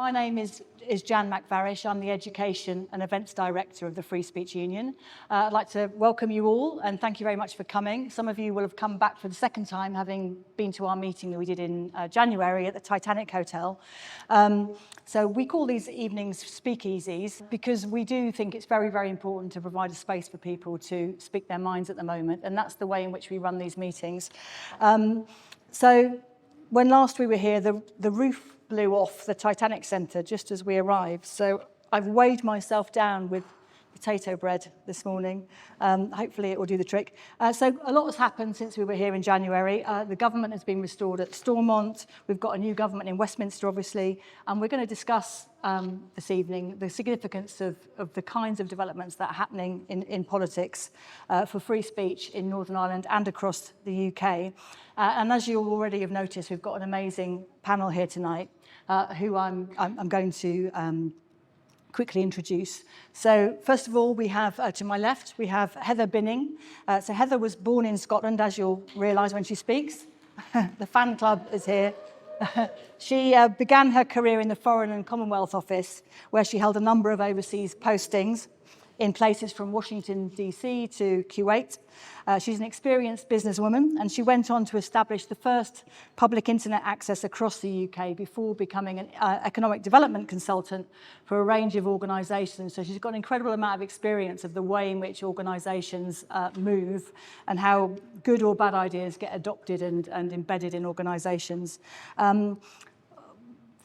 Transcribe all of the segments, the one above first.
My name is Jan McVarish. I'm the Education and Events Director of the Free Speech Union. I'd like to welcome you all and thank you very much for coming. Some of you will have come back for the second time, having been to our meeting that we did in January at the Titanic Hotel. So we call these evenings speakeasies because we do think it's very, very important to provide a space for people to speak their minds at the moment, and that's the way in which we run these meetings. So when last we were here, the roof blew off the Titanic Centre just as we arrived. So I've weighed myself down with potato bread this morning. Hopefully it will do the trick. So a lot has happened since we were here in January. The government has been restored at Stormont. We've got a new government in Westminster, obviously, and we're going to discuss this evening the significance of the kinds of developments that are happening in politics for free speech in Northern Ireland and across the UK. And as you already have noticed, we've got an amazing panel here tonight who I'm going to quickly introduce. So first of all, we have to my left, we have Heather Binning. So Heather was born in Scotland, as you'll realise when she speaks. The fan club is here. She began her career in the Foreign and Commonwealth Office, where she held a number of overseas postings in places from Washington, D.C. to Kuwait. She's an experienced businesswoman, and she went on to establish the first public internet access across the UK before becoming an economic development consultant for a range of organisations. So she's got an incredible amount of experience of the way in which organisations move and how good or bad ideas get adopted and embedded in organisations.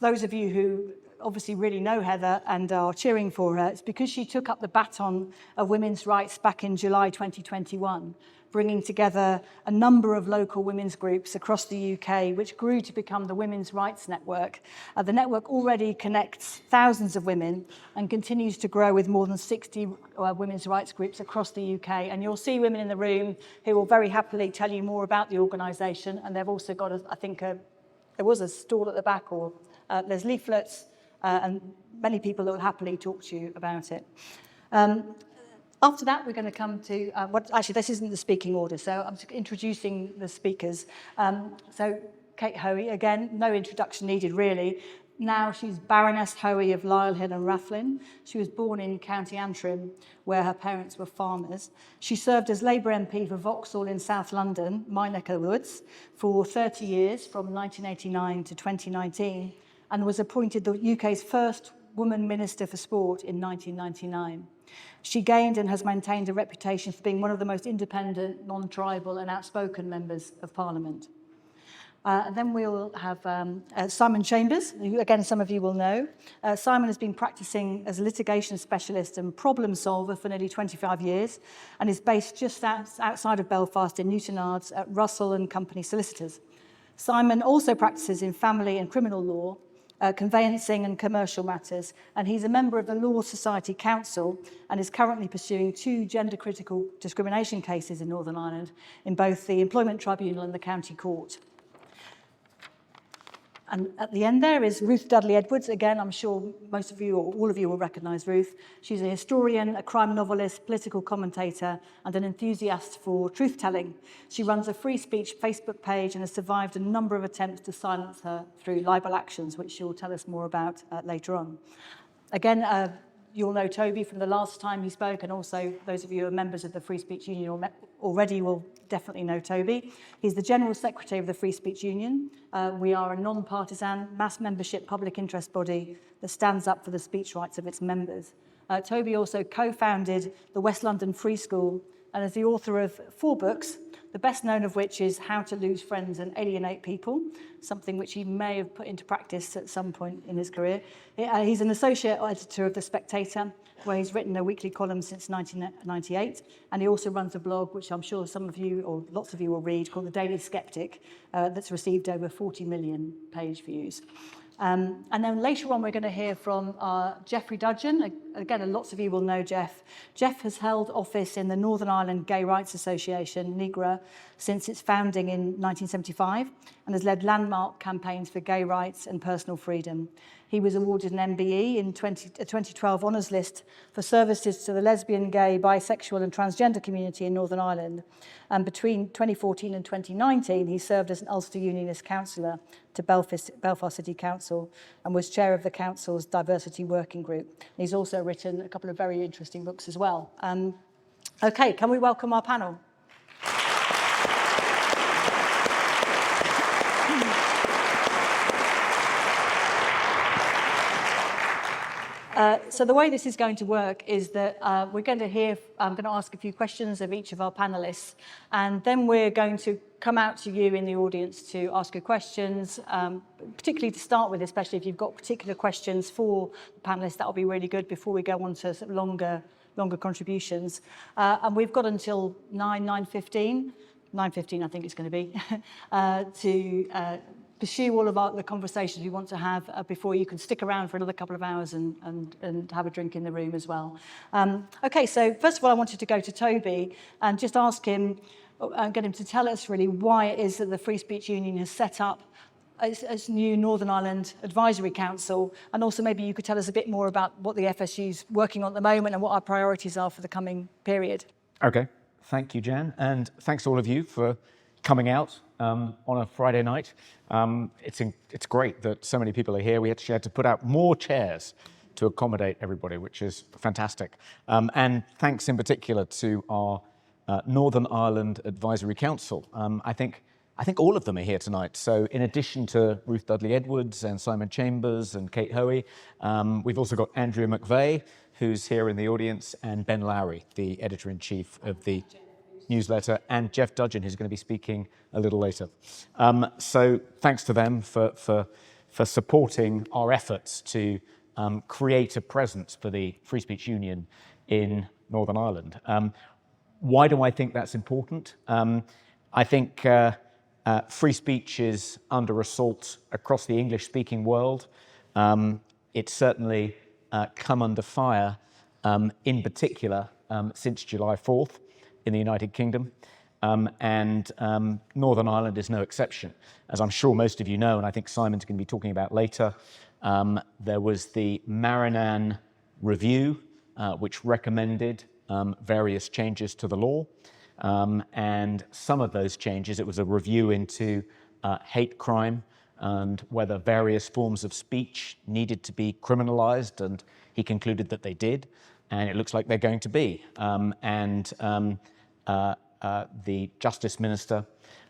Those of you who obviously really know Heather and are cheering for her, it's because she took up the baton of women's rights back in July 2021, bringing together a number of local women's groups across the UK, which grew to become the Women's Rights Network. The network already connects thousands of women and continues to grow with more than 60 women's rights groups across the UK. And you'll see women in the room who will very happily tell you more about the organisation. And they've also got, there was a stall at the back, or there's leaflets, and many people will happily talk to you about it. After that, we're going to come to, actually, this isn't the speaking order, so I'm just introducing the speakers. So Kate Hoey, again, no introduction needed, really. Now she's Baroness Hoey of Lylehill and Rathlin. She was born in County Antrim, where her parents were farmers. She served as Labour MP for Vauxhall in South London, my neck of the woods, for 30 years, from 1989 to 2019, and was appointed the UK's first woman Minister for Sport in 1999. She gained and has maintained a reputation for being one of the most independent, non-tribal and outspoken members of Parliament. And then we'll have Simon Chambers, who again some of you will know. Simon has been practising as a litigation specialist and problem solver for nearly 25 years and is based just outside of Belfast in Newtonards at Russell and Company Solicitors. Simon also practices in family and criminal law, conveyancing and commercial matters, and he's a member of the Law Society Council and is currently pursuing 2 gender-critical discrimination cases in Northern Ireland in both the Employment Tribunal and the County Court. And at the end there is Ruth Dudley Edwards. Again, I'm sure most of you or all of you will recognise Ruth. She's a historian, a crime novelist, political commentator, and an enthusiast for truth-telling. She runs a free speech Facebook page and has survived a number of attempts to silence her through libel actions, which she'll tell us more about later on. Again, you'll know Toby from the last time he spoke, and also those of you who are members of the Free Speech Union already will definitely know Toby. He's the General Secretary of the Free Speech Union. We are a non-partisan, mass membership public interest body that stands up for the speech rights of its members. Toby also co-founded the West London Free School and is the author of 4 books, the best known of which is How to Lose Friends and Alienate People, something which he may have put into practice at some point in his career. He's an associate editor of The Spectator, where he's written a weekly column since 1998, and he also runs a blog, which I'm sure some of you, or lots of you will read, called The Daily Sceptic, that's received over 40 million page views. And then later on, we're going to hear from Geoffrey Dudgeon. Again, lots of you will know Jeff. Jeff has held office in the Northern Ireland Gay Rights Association, NIGRA, since its founding in 1975 and has led landmark campaigns for gay rights and personal freedom. He was awarded an MBE in 2012 honours list for services to the lesbian, gay, bisexual and transgender community in Northern Ireland. And between 2014 and 2019, he served as an Ulster Unionist councillor to Belfast City Council and was chair of the council's diversity working group. And he's also written a couple of very interesting books as well. Okay, can we welcome our panel? So the way this is going to work is that we're going to I'm going to ask a few questions of each of our panellists, and then we're going to come out to you in the audience to ask your questions, particularly to start with, especially if you've got particular questions for the panellists. That'll be really good before we go on to sort of longer contributions. And we've got until 9:15 I think it's going to be, to pursue all of the conversations we want to have before you can stick around for another couple of hours and have a drink in the room as well. Okay, so first of all, I wanted to go to Toby and just ask him, get him to tell us really why it is that the Free Speech Union has set up as new Northern Ireland Advisory Council, and also maybe you could tell us a bit more about what the FSU's working on at the moment and what our priorities are for the coming period. Okay, thank you, Jan, and thanks to all of you for coming out on a Friday night. It's great that so many people are here. We actually had to put out more chairs to accommodate everybody, which is fantastic. And thanks in particular to our Northern Ireland Advisory Council. I think all of them are here tonight. So in addition to Ruth Dudley Edwards and Simon Chambers and Kate Hoey, we've also got Andrea McVeigh, who's here in the audience, and Ben Lowry, the editor-in-chief of the newsletter, and Jeff Dudgeon, who's going to be speaking a little later. So thanks to them for supporting our efforts to create a presence for the Free Speech Union in Northern Ireland. Why do I think that's important? I think free speech is under assault across the English-speaking world. It's certainly come under fire, in particular, since July 4th in the United Kingdom. And Northern Ireland is no exception. As I'm sure most of you know, and I think Simon's going to be talking about later, there was the Marinan review, which recommended various changes to the law. And some of those changes, it was a review into hate crime and whether various forms of speech needed to be criminalised, and he concluded that they did, and it looks like they're going to be. The Justice Minister,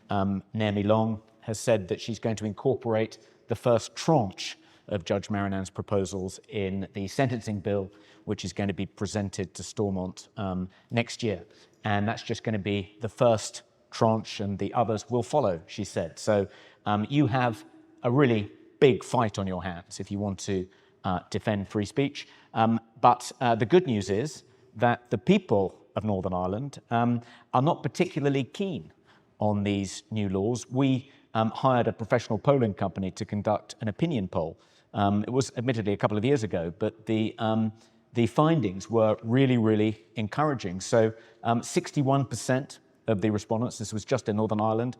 Naomi Long, has said that she's going to incorporate the first tranche of Judge Marinan's proposals in the sentencing bill, which is going to be presented to Stormont next year. And that's just going to be the first tranche, and the others will follow, she said. So you have a really big fight on your hands if you want to defend free speech. But the good news is that the people of Northern Ireland are not particularly keen on these new laws. We hired a professional polling company to conduct an opinion poll. It was admittedly a couple of years ago, but the findings were really, really encouraging. So 61% of the respondents, this was just in Northern Ireland,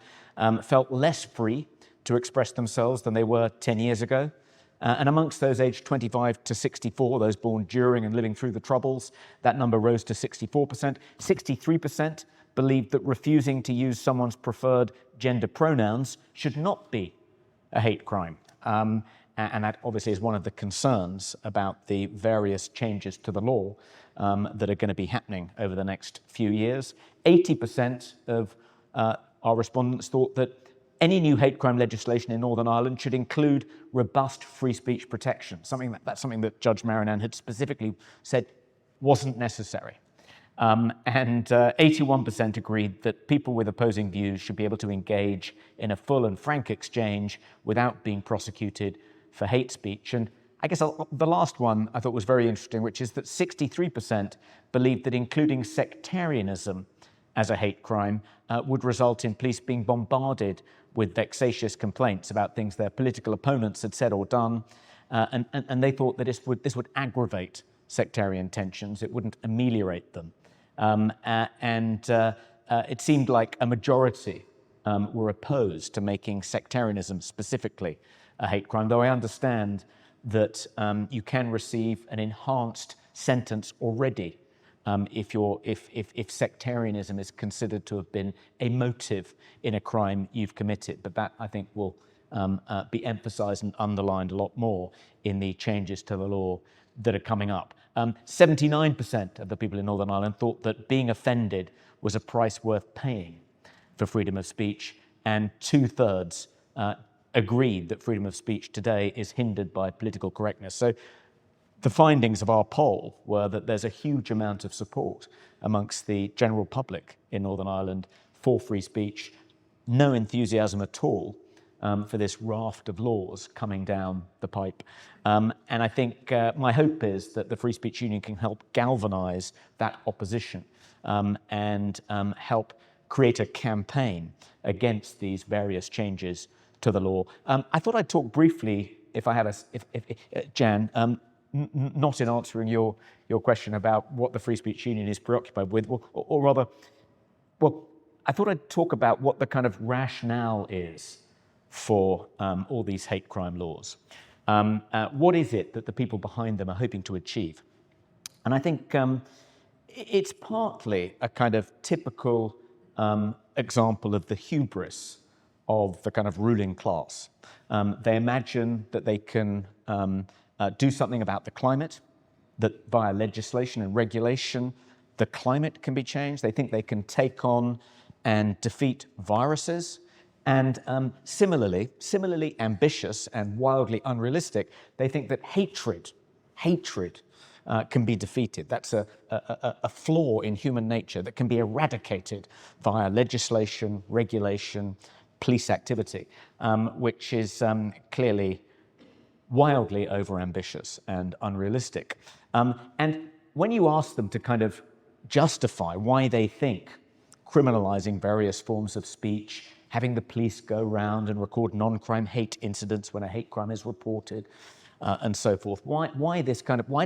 felt less free to express themselves than they were 10 years ago. And amongst those aged 25 to 64, those born during and living through the Troubles, that number rose to 64%. 63% believed that refusing to use someone's preferred gender pronouns should not be a hate crime. And that obviously is one of the concerns about the various changes to the law that are going to be happening over the next few years. 80% of our respondents thought that any new hate crime legislation in Northern Ireland should include robust free speech protection, that's something that Judge Marinan had specifically said wasn't necessary. And 81% agreed that people with opposing views should be able to engage in a full and frank exchange without being prosecuted for hate speech. And I guess the last one I thought was very interesting, which is that 63% believed that including sectarianism as a hate crime would result in police being bombarded with vexatious complaints about things their political opponents had said or done. And they thought that this would aggravate sectarian tensions. It wouldn't ameliorate them. It seemed like a majority were opposed to making sectarianism specifically a hate crime, though I understand that you can receive an enhanced sentence already if sectarianism is considered to have been a motive in a crime you've committed. But that, I think, will be emphasised and underlined a lot more in the changes to the law that are coming up. 79% of the people in Northern Ireland thought that being offended was a price worth paying for freedom of speech, and 2/3 agreed that freedom of speech today is hindered by political correctness. So the findings of our poll were that there's a huge amount of support amongst the general public in Northern Ireland for free speech, no enthusiasm at all for this raft of laws coming down the pipe. And I think my hope is that the Free Speech Union can help galvanise that opposition and help create a campaign against these various changes to the law. I thought I'd talk briefly, if I had Jan, not in answering your question about what the Free Speech Union is preoccupied with, or rather, well, I thought I'd talk about what the kind of rationale is for all these hate crime laws. What is it that the people behind them are hoping to achieve? And I think it's partly a kind of typical example of the hubris of the kind of ruling class. They imagine that they can do something about the climate, that via legislation and regulation, the climate can be changed. They think they can take on and defeat viruses. And similarly ambitious and wildly unrealistic, they think that hatred can be defeated. That's a flaw in human nature that can be eradicated via legislation, regulation, police activity, which is clearly wildly overambitious and unrealistic. And when you ask them to kind of justify why they think criminalising various forms of speech, having the police go round and record non-crime hate incidents when a hate crime is reported, and so forth. Why do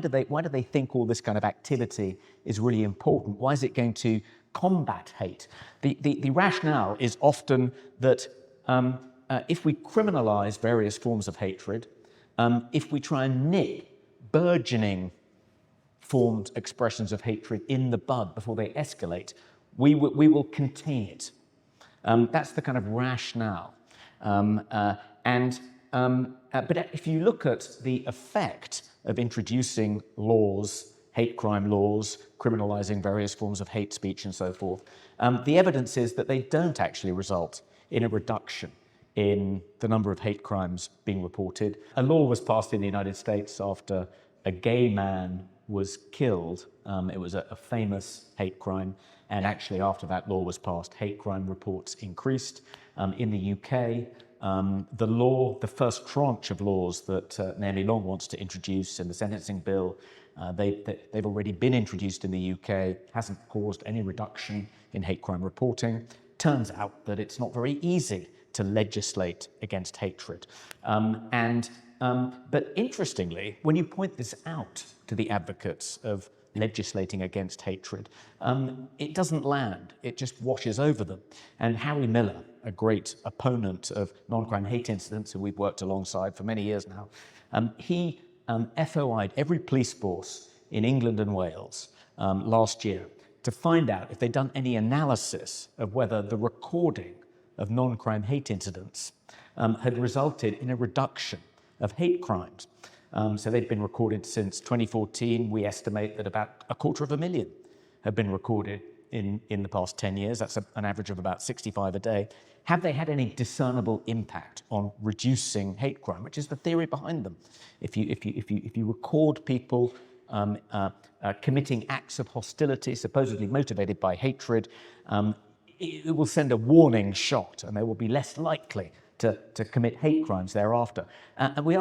they think all this kind of activity is really important? Why is it going to combat hate? The rationale is often that if we criminalise various forms of hatred, if we try and nip burgeoning formed expressions of hatred in the bud before they escalate, we will contain it. That's the kind of rationale. But if you look at the effect of introducing laws, hate crime laws, criminalising various forms of hate speech and so forth, the evidence is that they don't actually result in a reduction in the number of hate crimes being reported. A law was passed in the United States after a gay man was killed. It was a famous hate crime. And actually, after that law was passed, hate crime reports increased. In the UK, the first tranche of laws that Naomi Long wants to introduce in the sentencing bill, they've already been introduced in the UK, hasn't caused any reduction in hate crime reporting. Turns out that it's not very easy to legislate against hatred. But interestingly, when you point this out to the advocates of legislating against hatred, it doesn't land, it just washes over them. And Harry Miller, a great opponent of non-crime hate incidents who we've worked alongside for many years now, he FOI'd every police force in England and Wales last year to find out if they'd done any analysis of whether the recording of non-crime hate incidents had resulted in a reduction of hate crimes. So they've been recorded since 2014. We estimate that about 250,000 have been recorded in the past 10 years. That's an average of about 65 a day. Have they had any discernible impact on reducing hate crime, which is the theory behind them? If you record people committing acts of hostility, supposedly motivated by hatred, it will send a warning shot, and they will be less likely to commit hate crimes thereafter. And Harry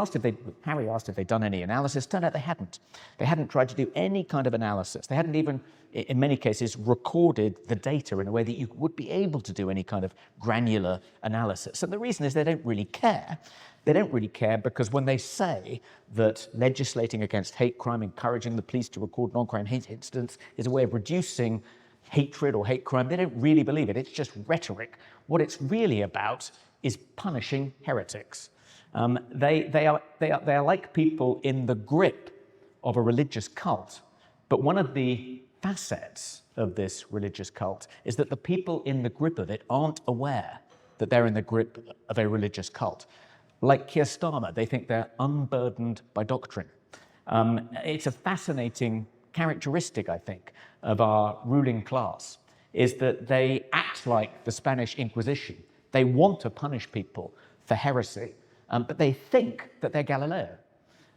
asked if they'd done any analysis. Turned out they hadn't. They hadn't tried to do any kind of analysis. They hadn't even, in many cases, recorded the data in a way that you would be able to do any kind of granular analysis. And the reason is they don't really care. They don't really care because when they say that legislating against hate crime, encouraging the police to record non-crime hate incidents is a way of reducing hatred or hate crime, they don't really believe it. It's just rhetoric. What it's really about is punishing heretics. They are like people in the grip of a religious cult. But one of the facets of this religious cult is that the people in the grip of it aren't aware that they're in the grip of a religious cult. like Keir Starmer, they think they're unburdened by doctrine. It's a fascinating characteristic, I think, of our ruling class, is that they act like the Spanish Inquisition. They want to punish people for heresy, but they think that they're Galileo.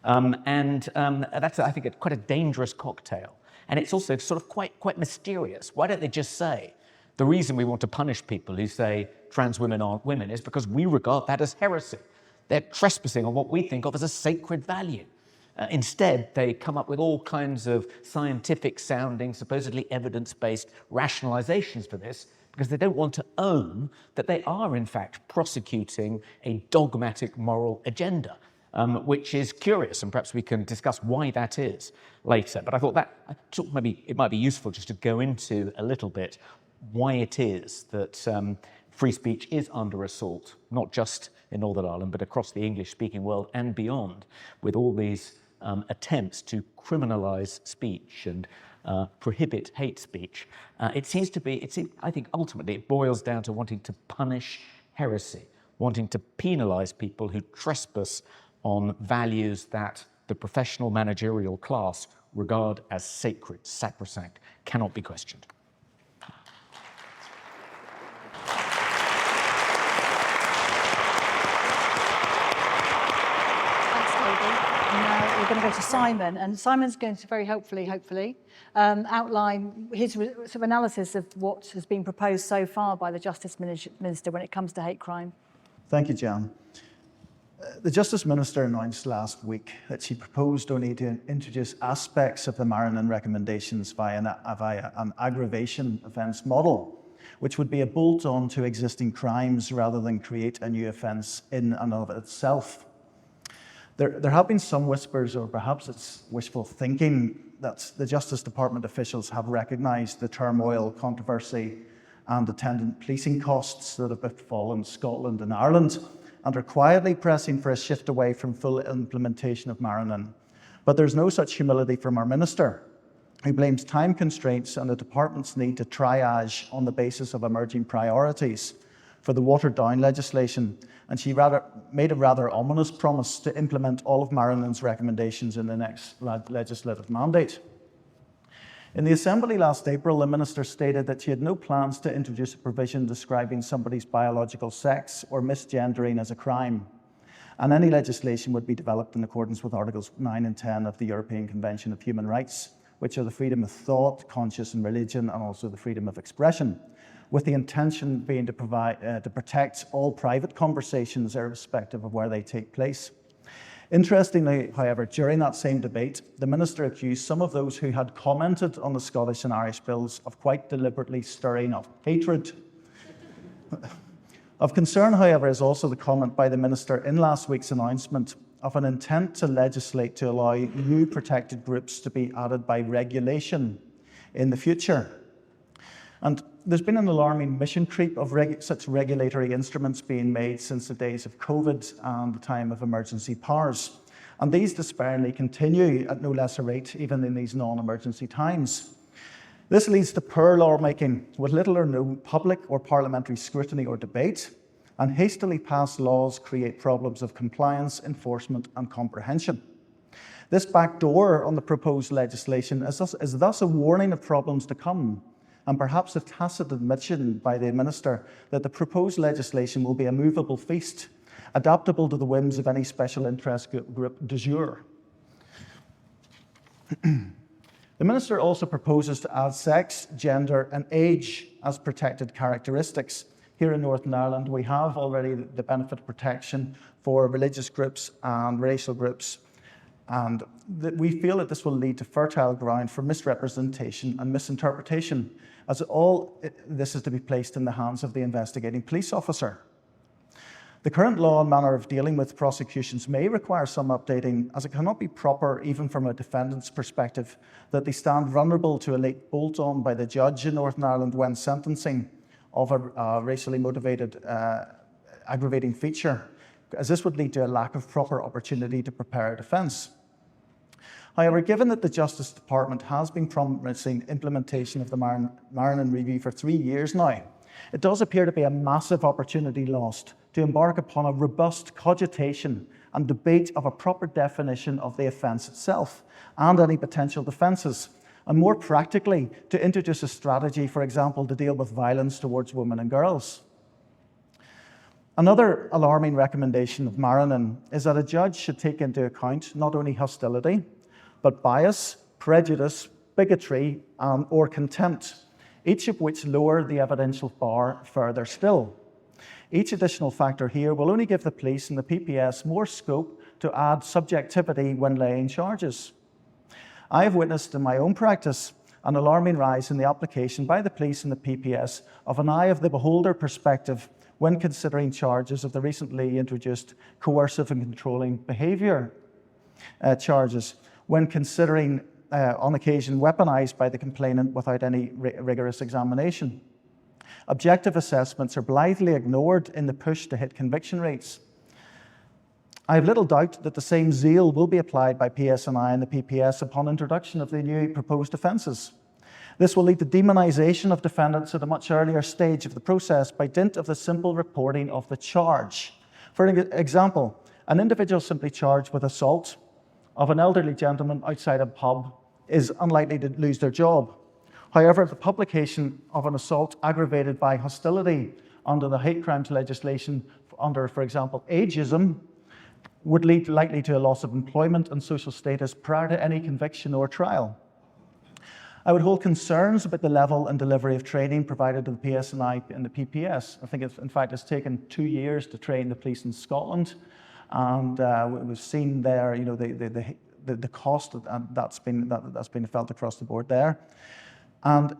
That's, I think, quite a dangerous cocktail. And it's also sort of quite mysterious. Why don't they just say, the reason we want to punish people who say trans women aren't women is because we regard that as heresy. They're trespassing on what we think of as a sacred value. Instead, they come up with all kinds of scientific-sounding, supposedly evidence-based rationalizations for this, because they don't want to own that they are, in fact, prosecuting a dogmatic moral agenda, which is curious, and perhaps we can discuss why that is later. But I thought maybe it might be useful just to go into a little bit why it is that free speech is under assault, not just in Northern Ireland, but across the English-speaking world and beyond, with all these attempts to criminalise speech and prohibit hate speech. It seems to be, I think ultimately it boils down to wanting to punish heresy, wanting to penalise people who trespass on values that the professional managerial class regard as sacred, sacrosanct, cannot be questioned. Now we're going to go to Simon, and Simon's going to very hopefully outline his sort of analysis of what has been proposed so far by the Justice Minister when it comes to hate crime. Thank you, Jan. The Justice Minister announced last week that she proposed only to introduce aspects of the Morrison recommendations via an aggravation offence model, which would be a bolt-on to existing crimes rather than create a new offence in and of itself. There have been some whispers, or perhaps it's wishful thinking, that the Justice Department officials have recognised the turmoil, controversy and attendant policing costs that have befallen Scotland and Ireland, and are quietly pressing for a shift away from full implementation of Morrison. But there's no such humility from our Minister, who blames time constraints and the Department's need to triage on the basis of emerging priorities for the watered-down legislation, and she made a rather ominous promise to implement all of Morrison's recommendations in the next legislative mandate. In the Assembly last April, the Minister stated that she had no plans to introduce a provision describing somebody's biological sex or misgendering as a crime, and any legislation would be developed in accordance with Articles 9 and 10 of the European Convention of Human Rights, which are the freedom of thought, conscience and religion, and also the freedom of expression, with the intention being to protect all private conversations irrespective of where they take place. Interestingly, however, during that same debate, the Minister accused some of those who had commented on the Scottish and Irish bills of quite deliberately stirring up hatred. Of concern, however, is also the comment by the Minister in last week's announcement of an intent to legislate to allow new protected groups to be added by regulation in the future. And there's been an alarming mission creep of such regulatory instruments being made since the days of COVID and the time of emergency powers. And these despairingly continue at no less a rate even in these non-emergency times. This leads to poor lawmaking with little or no public or parliamentary scrutiny or debate, and hastily passed laws create problems of compliance, enforcement and comprehension. This backdoor on the proposed legislation is thus a warning of problems to come, and perhaps a tacit admission by the Minister that the proposed legislation will be a movable feast, adaptable to the whims of any special interest group du jour. The Minister also proposes to add sex, gender and age as protected characteristics. Here in Northern Ireland, we have already the benefit of protection for religious groups and racial groups, and we feel that this will lead to fertile ground for misrepresentation and misinterpretation, as all this is to be placed in the hands of the investigating police officer. The current law and manner of dealing with prosecutions may require some updating, as it cannot be proper, even from a defendant's perspective, that they stand vulnerable to a late bolt-on by the judge in Northern Ireland when sentencing of a racially motivated aggravating feature, as this would lead to a lack of proper opportunity to prepare a defence. However, given that the Justice Department has been promising implementation of the Morrison Review for 3 years now, it does appear to be a massive opportunity lost to embark upon a robust cogitation and debate of a proper definition of the offence itself and any potential defences, and more practically, to introduce a strategy, for example, to deal with violence towards women and girls. Another alarming recommendation of Morrison is that a judge should take into account not only hostility, but bias, prejudice, bigotry, or contempt, each of which lower the evidential bar further still. Each additional factor here will only give the police and the PPS more scope to add subjectivity when laying charges. I have witnessed in my own practice an alarming rise in the application by the police and the PPS of an eye of the beholder perspective when considering charges of the recently introduced coercive and controlling behaviour charges, when considering, on occasion, weaponised by the complainant without any rigorous examination. Objective assessments are blithely ignored in the push to hit conviction rates. I have little doubt that the same zeal will be applied by PSNI and the PPS upon introduction of the new proposed offences. This will lead to demonisation of defendants at a much earlier stage of the process by dint of the simple reporting of the charge. For example, an individual simply charged with assault of an elderly gentleman outside a pub is unlikely to lose their job. However, the publication of an assault aggravated by hostility under the hate crimes legislation under, for example, ageism, would lead likely to a loss of employment and social status prior to any conviction or trial. I would hold concerns about the level and delivery of training provided to the PSNI and the PPS. I think, in fact, it's taken 2 years to train the police in Scotland, and we've seen there, you know, the cost that's been felt across the board there, and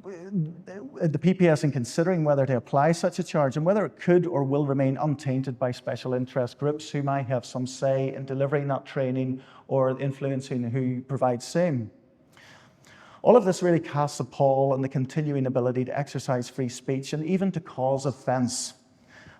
the PPS in considering whether to apply such a charge and whether it could or will remain untainted by special interest groups who might have some say in delivering that training or influencing who provides same. All of this really casts a pall on the continuing ability to exercise free speech and even to cause offence.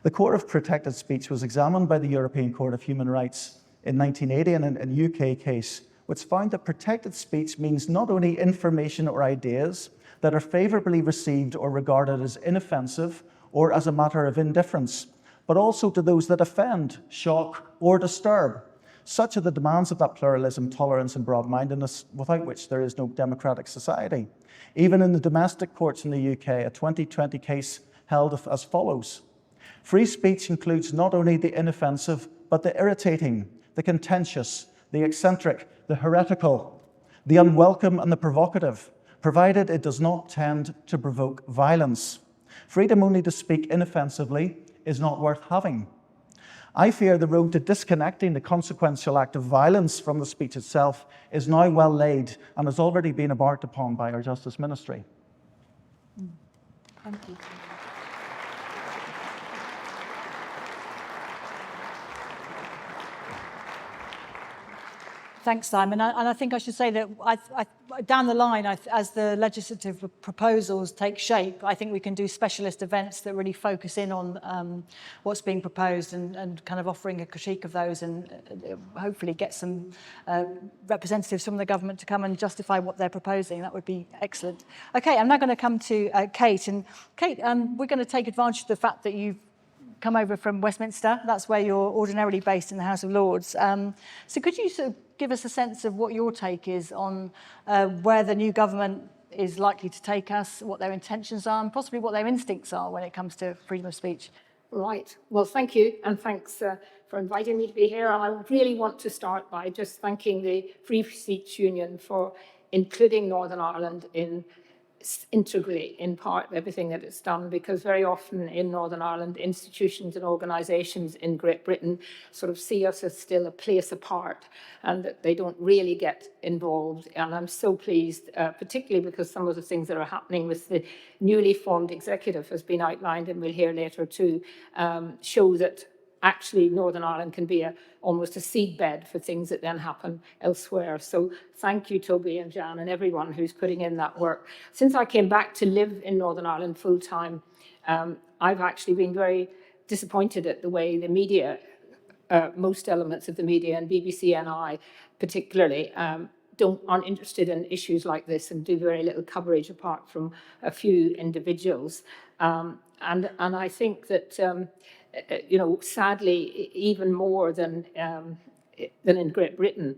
The core of protected speech was examined by the European Court of Human Rights in 1980 in a UK case, which found that protected speech means not only information or ideas that are favourably received or regarded as inoffensive or as a matter of indifference, but also to those that offend, shock, or disturb. Such are the demands of that pluralism, tolerance, and broad-mindedness, without which there is no democratic society. Even in the domestic courts in the UK, a 2020 case held as follows. Free speech includes not only the inoffensive, but the irritating, the contentious, the eccentric, the heretical, the unwelcome, and the provocative, provided it does not tend to provoke violence. Freedom only to speak inoffensively is not worth having. I fear the road to disconnecting the consequential act of violence from the speech itself is now well laid and has already been embarked upon by our Justice Ministry. Thank you. Thanks, Simon. And I think I should say that down the line, as the legislative proposals take shape, I think we can do specialist events that really focus in on what's being proposed and kind of offering a critique of those, and hopefully get some representatives from the government to come and justify what they're proposing. That would be excellent. Okay, I'm now going to come to Kate. And Kate, we're going to take advantage of the fact that you've come over from Westminster. That's where you're ordinarily based, in the House of Lords. So could you sort of give us a sense of what your take is on where the new government is likely to take us, what their intentions are, and possibly what their instincts are when it comes to freedom of speech? Right. Well, thank you, and thanks for inviting me to be here. I really want to start by just thanking the Free Speech Union for including Northern Ireland integrally in part of everything that it's done, because very often in Northern Ireland, institutions and organisations in Great Britain sort of see us as still a place apart and that they don't really get involved. And I'm so pleased, particularly because some of the things that are happening with the newly formed executive has been outlined, and we'll hear later too, show that actually Northern Ireland can be almost a seedbed for things that then happen elsewhere. So thank you, Toby and Jan and everyone who's putting in that work. Since I came back to live in Northern Ireland full time, I've actually been very disappointed at the way the media, most elements of the media and BBC NI particularly, aren't interested in issues like this and do very little coverage apart from a few individuals. And I think that, sadly, even more than in Great Britain,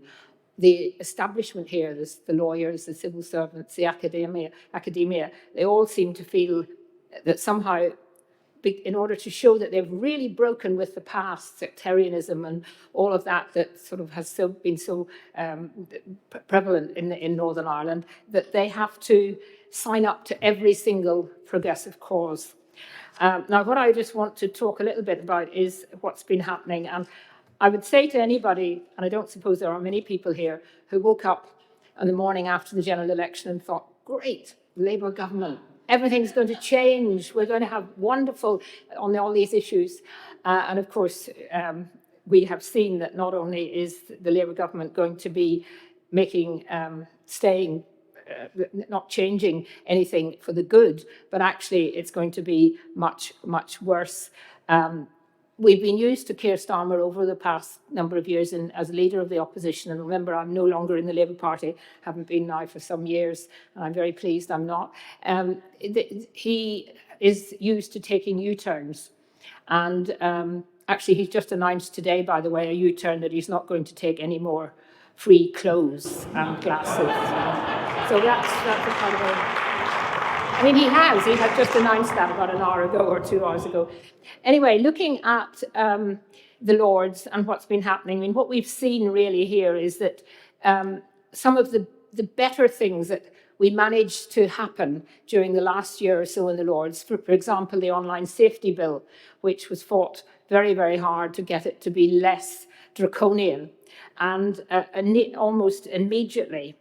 the establishment here, the lawyers, the civil servants, the academia, they all seem to feel that somehow, in order to show that they've really broken with the past, sectarianism and all of that sort of has been so prevalent in Northern Ireland, that they have to sign up to every single progressive cause. Now, what I just want to talk a little bit about is what's been happening. And I would say to anybody, and I don't suppose there are many people here, who woke up on the morning after the general election and thought, great, Labour government, everything's going to change, we're going to have wonderful on all these issues. And of course, we have seen that not only is the Labour government going to be not changing anything for the good, but actually it's going to be much, much worse. We've been used to Keir Starmer over the past number of years as leader of the opposition. And remember, I'm no longer in the Labour Party, haven't been now for some years, and I'm very pleased I'm not. He is used to taking U-turns. And actually, he's just announced today, by the way, a U-turn that he's not going to take any more free clothes and glasses. So that's a kind of I mean, he has just announced that about an hour ago or 2 hours ago. Anyway, looking at the Lords and what's been happening, I mean, what we've seen really here is that some of the better things that we managed to happen during the last year or so in the Lords, for example, the online safety bill, which was fought very, very hard to get it to be less draconian. And almost immediately,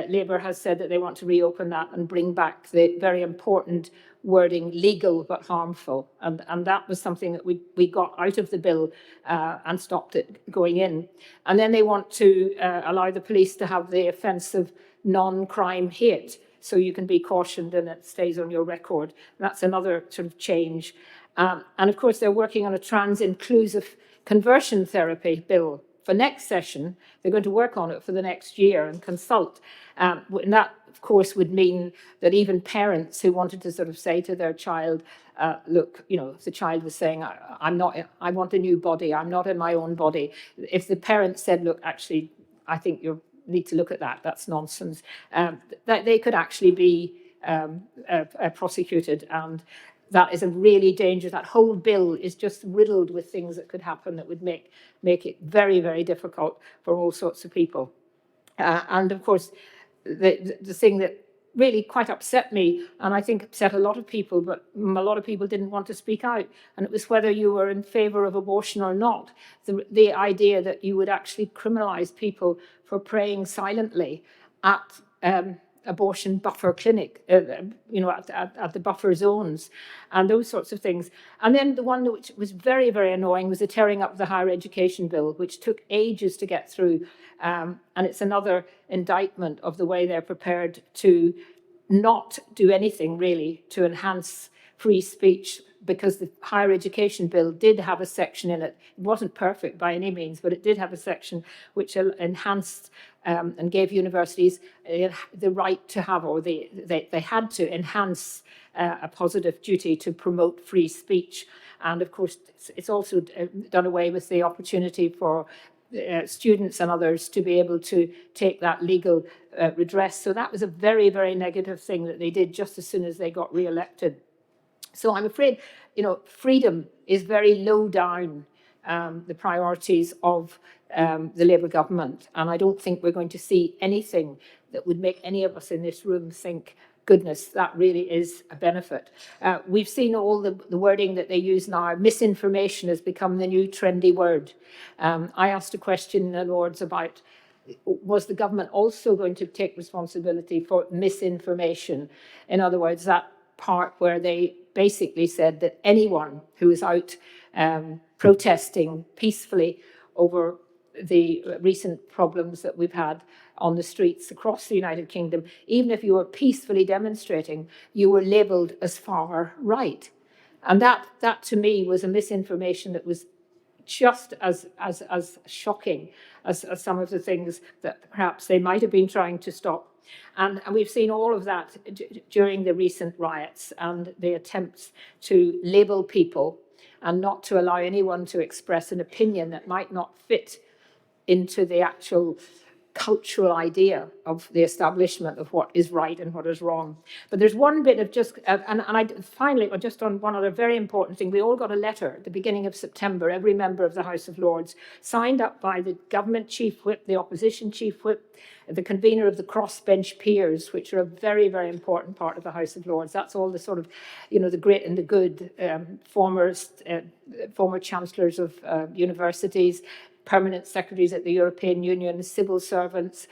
Labour has said that they want to reopen that and bring back the very important wording, legal but harmful. And that was something that we got out of the bill and stopped it going in. And then they want to allow the police to have the offence of non-crime hate. So you can be cautioned and it stays on your record. That's another sort of change. And of course, they're working on a trans-inclusive conversion therapy bill. For next session, they're going to work on it for the next year and consult. And that, of course, would mean that even parents who wanted to sort of say to their child, look, if the child was saying, I want a new body, I'm not in my own body. If the parent said, look, actually, I think you need to look at that, that's nonsense, that they could actually be prosecuted. And that is a really dangerous, that whole bill is just riddled with things that could happen that would make it very, very difficult for all sorts of people. And of course, the thing that really quite upset me, and I think upset a lot of people, but a lot of people didn't want to speak out, and it was whether you were in favour of abortion or not. The idea that you would actually criminalise people for praying silently at abortion buffer clinic, at the buffer zones and those sorts of things. And then the one which was very, very annoying was the tearing up of the higher education bill, which took ages to get through. And it's another indictment of the way they're prepared to not do anything really to enhance free speech, because the higher education bill did have a section in it. It wasn't perfect by any means, but it did have a section which enhanced and gave universities the right to have, or they had to enhance a positive duty to promote free speech. And of course, it's also done away with the opportunity for students and others to be able to take that legal redress. So that was a very, very negative thing that they did just as soon as they got re-elected. So I'm afraid, freedom is very low down the priorities of the Labour government. And I don't think we're going to see anything that would make any of us in this room think, goodness, that really is a benefit. We've seen all the wording that they use now. Misinformation has become the new trendy word. I asked a question in the Lords about, was the government also going to take responsibility for misinformation? In other words, that part where they basically said that anyone who is out protesting peacefully over the recent problems that we've had on the streets across the United Kingdom, even if you were peacefully demonstrating, you were labelled as far right. And that to me was a misinformation that was just as shocking as some of the things that perhaps they might have been trying to stop. And we've seen all of that during the recent riots and the attempts to label people and not to allow anyone to express an opinion that might not fit into the actual cultural idea of the establishment of what is right and what is wrong. But there's one bit of just, finally, just on one other very important thing, we all got a letter at the beginning of September, every member of the House of Lords, signed up by the government chief whip, the opposition chief whip, the convener of the crossbench peers, which are a very, very important part of the House of Lords. That's all the sort of, the great and the good, former chancellors of universities, permanent secretaries at the European Union, civil servants,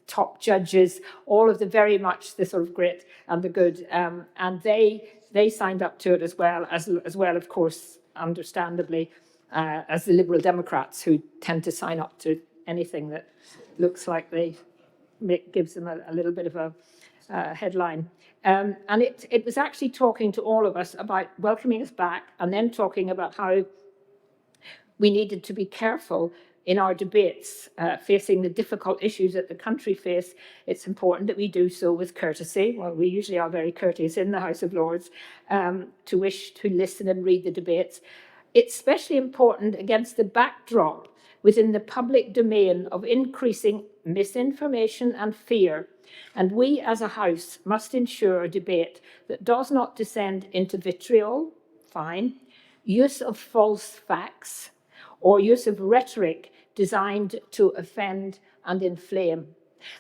top judges, all of the very much the sort of great and the good. And they signed up to it as well, of course, understandably, as the Liberal Democrats, who tend to sign up to anything that looks like gives them a little bit of a headline. And it was actually talking to all of us about welcoming us back, and then talking about how we needed to be careful in our debates facing the difficult issues that the country face. It's important that we do so with courtesy. Well, we usually are very courteous in the House of Lords, to wish to listen and read the debates. It's especially important against the backdrop within the public domain of increasing misinformation and fear. And we as a House must ensure a debate that does not descend into vitriol, fine, use of false facts, or use of rhetoric designed to offend and inflame.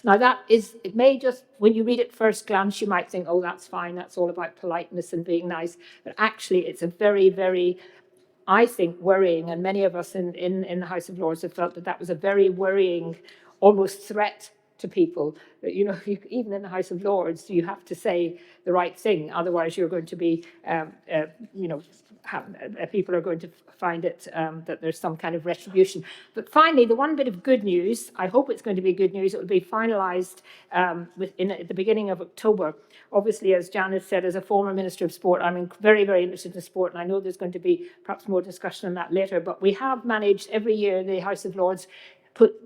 Now it may just, when you read it first glance, you might think, oh, that's fine, that's all about politeness and being nice. But actually, it's a very, very, I think, worrying, and many of us in the House of Lords have felt that was a very worrying, almost threat to people. Even in the House of Lords, you have to say the right thing, otherwise you're going to be, people are going to find it that there's some kind of retribution. But finally, the one bit of good news, I hope it's going to be good news, it will be finalised at the beginning of October. Obviously, as Jan has said, as a former Minister of Sport, I'm very, very interested in sport, and I know there's going to be perhaps more discussion on that later, but we have managed every year, the House of Lords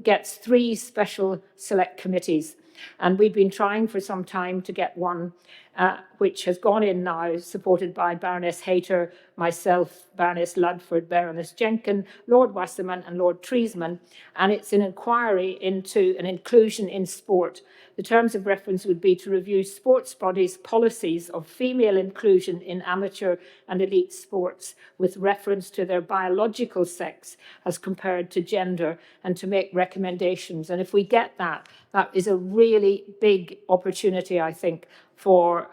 gets 3 special select committees. And we've been trying for some time to get one, which has gone in now, supported by Baroness Hayter, myself, Baroness Ludford, Baroness Jenkin, Lord Wasserman and Lord Treesman. And it's an inquiry into an inclusion in sport. The terms of reference would be to review sports bodies' policies of female inclusion in amateur and elite sports with reference to their biological sex as compared to gender, and to make recommendations. And if we get that, that is a really big opportunity, I think, for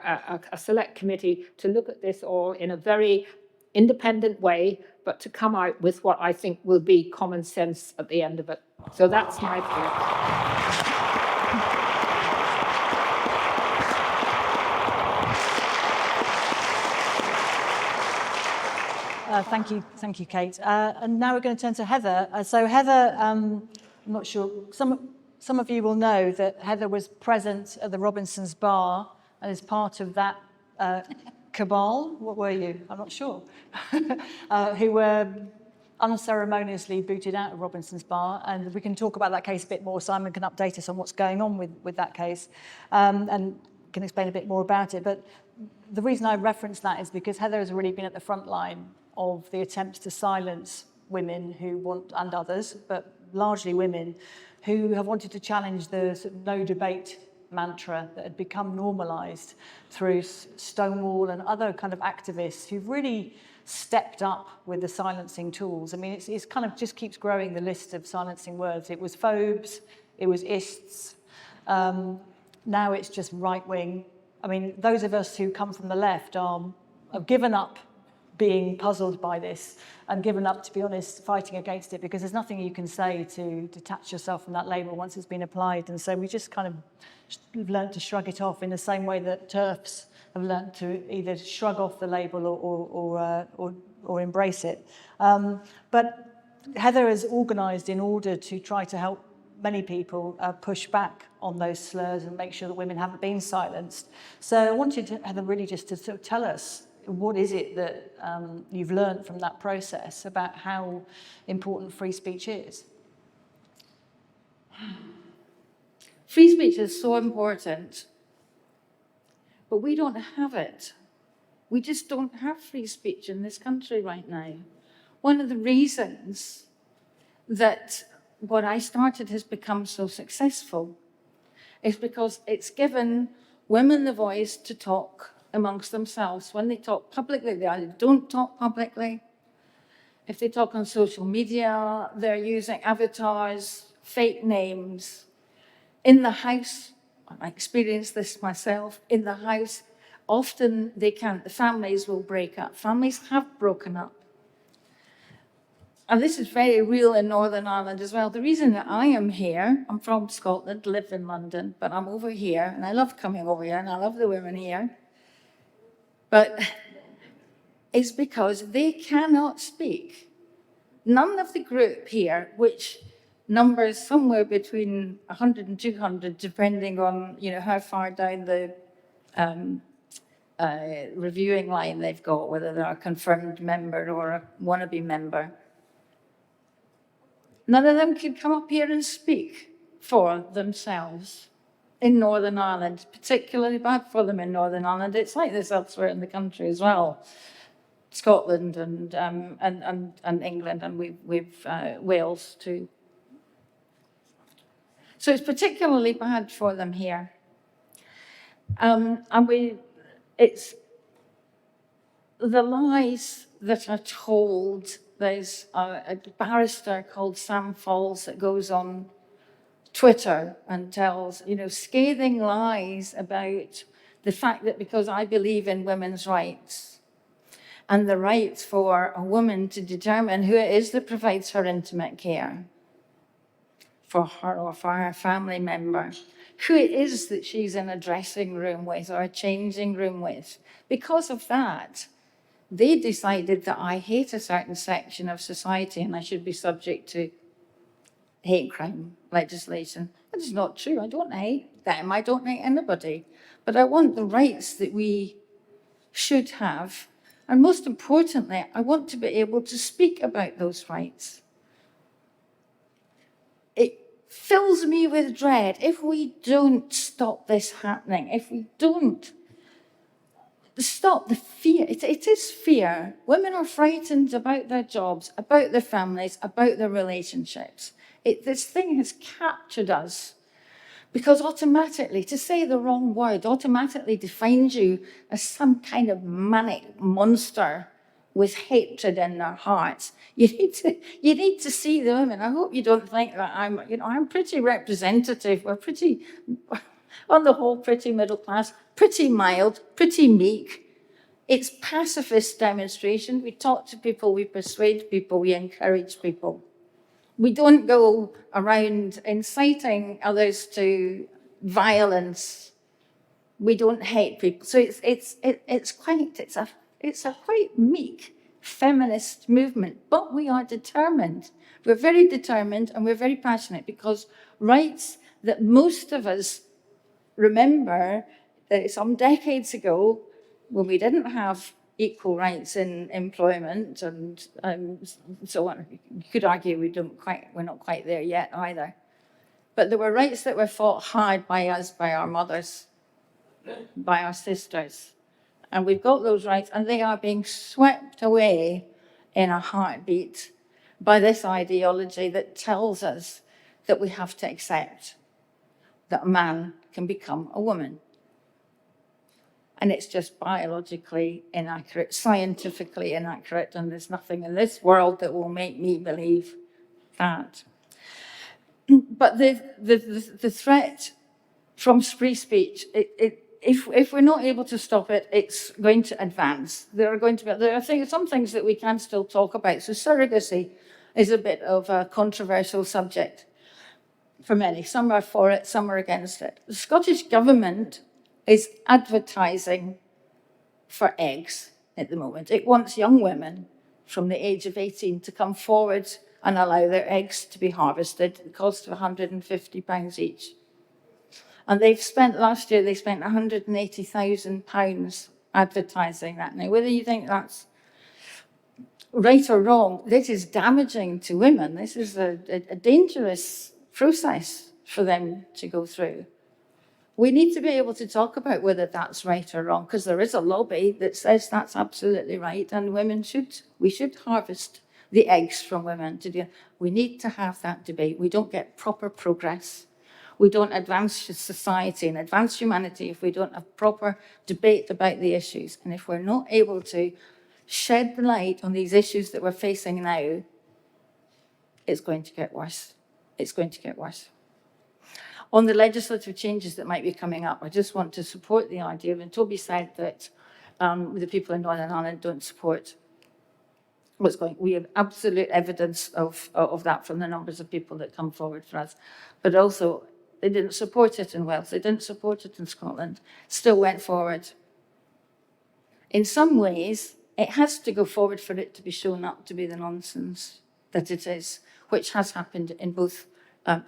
a select committee to look at this all in a very independent way, but to come out with what I think will be common sense at the end of it. So that's my thought. Thank you, Kate. And now we're going to turn to Heather. So Heather, I'm not sure, some of you will know that Heather was present at the Robinsons Bar and is part of that cabal. What were you? I'm not sure. Who were unceremoniously booted out of Robinsons Bar. And we can talk about that case a bit more. Simon can update us on what's going on with that case and can explain a bit more about it. But the reason I reference that is because Heather has really been at the front line of the attempts to silence women who want, and others, but largely women, who have wanted to challenge the sort of no debate mantra that had become normalised through Stonewall and other kind of activists who've really stepped up with the silencing tools. I mean, it's kind of just keeps growing, the list of silencing words. It was phobes, it was ists, now it's just right-wing. I mean, those of us who come from the left have given up being puzzled by this and given up, to be honest, fighting against it, because there's nothing you can say to detach yourself from that label once it's been applied. And so we just kind of learned to shrug it off in the same way that TERFs have learned to either shrug off the label or embrace it. But Heather has organised in order to try to help many people push back on those slurs and make sure that women haven't been silenced. So I wanted Heather really just to sort of tell us what is it that you've learned from that process about how important free speech is? Free speech is so important, but we don't have it. We just don't have free speech in this country right now. One of the reasons that what I started has become so successful is because it's given women the voice to talk amongst themselves. When they talk publicly, they either don't talk publicly. If they talk on social media, they're using avatars, fake names. In the house, I experienced this myself, in the house, often they can't, the families will break up. Families have broken up. And this is very real in Northern Ireland as well. The reason that I am here, I'm from Scotland, live in London, but I'm over here, and I love coming over here, and I love the women here. But it's because they cannot speak. None of the group here, which numbers somewhere between 100 and 200, depending on how far down the reviewing line they've got, whether they're a confirmed member or a wannabe member. None of them can come up here and speak for themselves in Northern Ireland, particularly bad for them in Northern Ireland. It's like this elsewhere in the country as well. Scotland and England, and we've Wales too. So it's particularly bad for them here. It's the lies that are told. There's a barrister called Sam Falls that goes on Twitter and tells, scathing lies about the fact that because I believe in women's rights and the right for a woman to determine who it is that provides her intimate care for her or for her family member, who it is that she's in a dressing room with or a changing room with, because of that, they decided that I hate a certain section of society and I should be subject to hate crime legislation. That is not true. I don't hate them. I don't hate anybody. But I want the rights that we should have. And most importantly, I want to be able to speak about those rights. It fills me with dread if we don't stop this happening, if we don't stop the fear. It is fear. Women are frightened about their jobs, about their families, about their relationships. This thing has captured us because automatically, to say the wrong word automatically defines you as some kind of manic monster with hatred in their hearts. You need to see the women. I hope you don't think that I'm pretty representative. We're pretty, on the whole, pretty middle class, pretty mild, pretty meek. It's pacifist demonstration. We talk to people, we persuade people, we encourage people. We don't go around inciting others to violence. We don't hate people. So it's a quite meek feminist movement, but we are determined. We're very determined and we're very passionate because rights that most of us remember that some decades ago, when we didn't have equal rights in employment and so on, you could argue we're not quite there yet either. But there were rights that were fought hard by us, by our mothers, by our sisters. And we've got those rights, and they are being swept away in a heartbeat by this ideology that tells us that we have to accept that a man can become a woman. And it's just biologically inaccurate, scientifically inaccurate, and there's nothing in this world that will make me believe that. But the threat from free speech, if we're not able to stop it, it's going to advance. There are some things that we can still talk about. So surrogacy is a bit of a controversial subject for many. Some are for it, some are against it. The Scottish government is advertising for eggs at the moment. It wants young women from the age of 18 to come forward and allow their eggs to be harvested at the cost of £150 each. And last year they spent £180,000 advertising that. Now, whether you think that's right or wrong, this is damaging to women. This is a dangerous process for them to go through. We need to be able to talk about whether that's right or wrong, because there is a lobby that says that's absolutely right, and we should harvest the eggs from women to do. We need to have that debate. We don't get proper progress. We don't advance society and advance humanity if we don't have proper debate about the issues. And if we're not able to shed the light on these issues that we're facing now, it's going to get worse. It's going to get worse. On the legislative changes that might be coming up, I just want to support the idea, and Toby said that the people in Northern Ireland don't support what's going. We have absolute evidence of that from the numbers of people that come forward for us. But also, they didn't support it in Wales, they didn't support it in Scotland, still went forward. In some ways, it has to go forward for it to be shown up to be the nonsense that it is, which has happened in both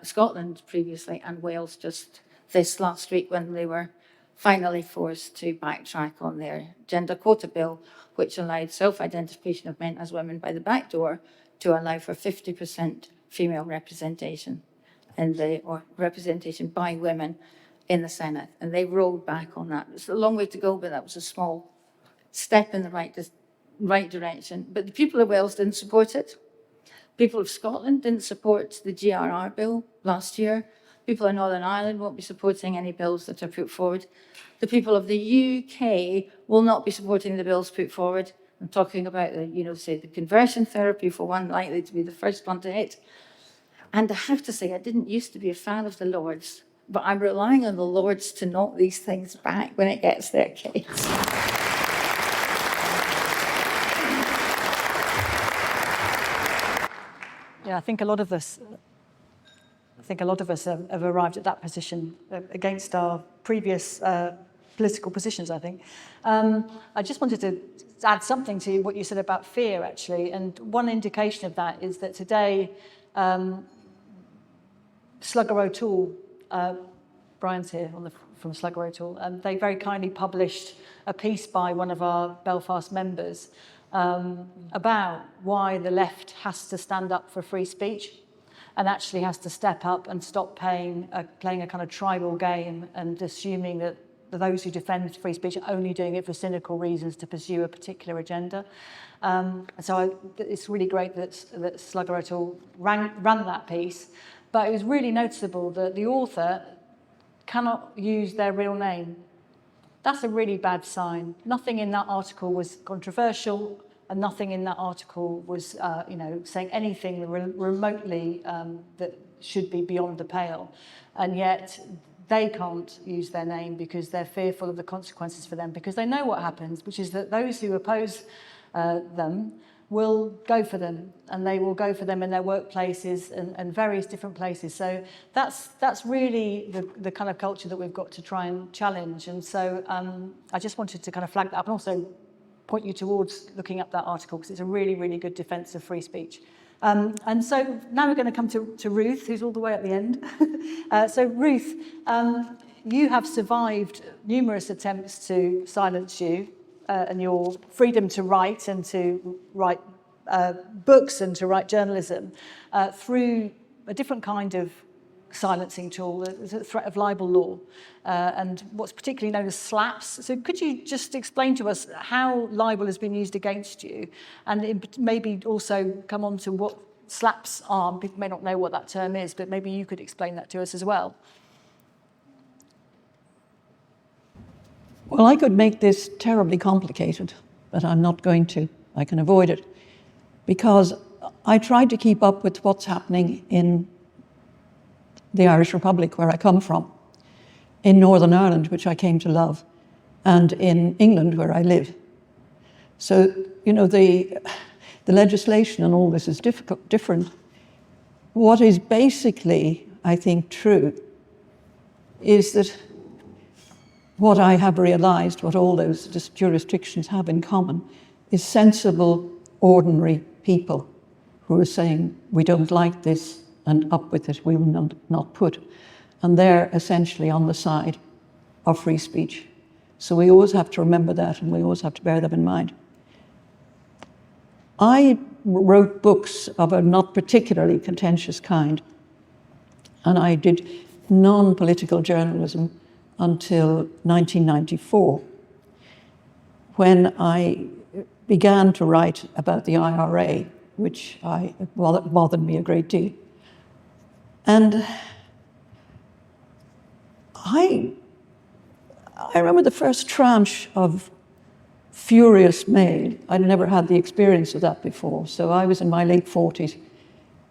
Scotland previously and Wales just this last week when they were finally forced to backtrack on their gender quota bill, which allowed self-identification of men as women by the back door to allow for 50% female representation or representation by women in the Senate. And they rolled back on that. It's a long way to go, but that was a small step in the right direction. But the people of Wales didn't support it. People of Scotland didn't support the GRR bill last year. People in Northern Ireland won't be supporting any bills that are put forward. The people of the UK will not be supporting the bills put forward. I'm talking about the conversion therapy for one, likely to be the first one to hit. And I have to say, I didn't used to be a fan of the Lords, but I'm relying on the Lords to knock these things back when it gets their case. Yeah, I think a lot of us have arrived at that position against our previous political positions, I think. I just wanted to add something to what you said about fear, actually. And one indication of that is that today, Slugger O'Toole, Brian's here from Slugger O'Toole, and they very kindly published a piece by one of our Belfast members about why the left has to stand up for free speech and actually has to step up and stop playing a kind of tribal game and assuming that those who defend free speech are only doing it for cynical reasons to pursue a particular agenda. It's really great that Slugger O'Toole ran that piece, but it was really noticeable that the author cannot use their real name. That's a really bad sign. Nothing in that article was controversial, and nothing in that article was, saying anything remotely that should be beyond the pale. And yet they can't use their name because they're fearful of the consequences for them, because they know what happens, which is that those who oppose them will go for them, and they will go for them in their workplaces and various different places. So that's really the kind of culture that we've got to try and challenge. And so I just wanted to kind of flag that up and also point you towards looking up that article, because it's a really, really good defence of free speech. And so now we're going to come to Ruth, who's all the way at the end. So Ruth, you have survived numerous attempts to silence you and your freedom to write and to write books and to write journalism through a different kind of silencing tool, the threat of libel law, and what's particularly known as slaps. So could you just explain to us how libel has been used against you, and maybe also come on to what slaps are? People may not know what that term is, but maybe you could explain that to us as well. Well, I could make this terribly complicated, but I'm not going to. I can avoid it, because I tried to keep up with what's happening in the Irish Republic, where I come from, in Northern Ireland, which I came to love, and in England, where I live. So, the legislation and all this is different. What is basically, I think, true is that what I have realized, what all those jurisdictions have in common, is sensible, ordinary people who are saying, we don't like this, and up with it, we will not put. And they're essentially on the side of free speech. So we always have to remember that, and we always have to bear them in mind. I wrote books of a not particularly contentious kind, and I did non-political journalism until 1994, when I began to write about the IRA, which bothered me a great deal. And I remember the first tranche of furious mail. I'd never had the experience of that before. So I was in my late 40s,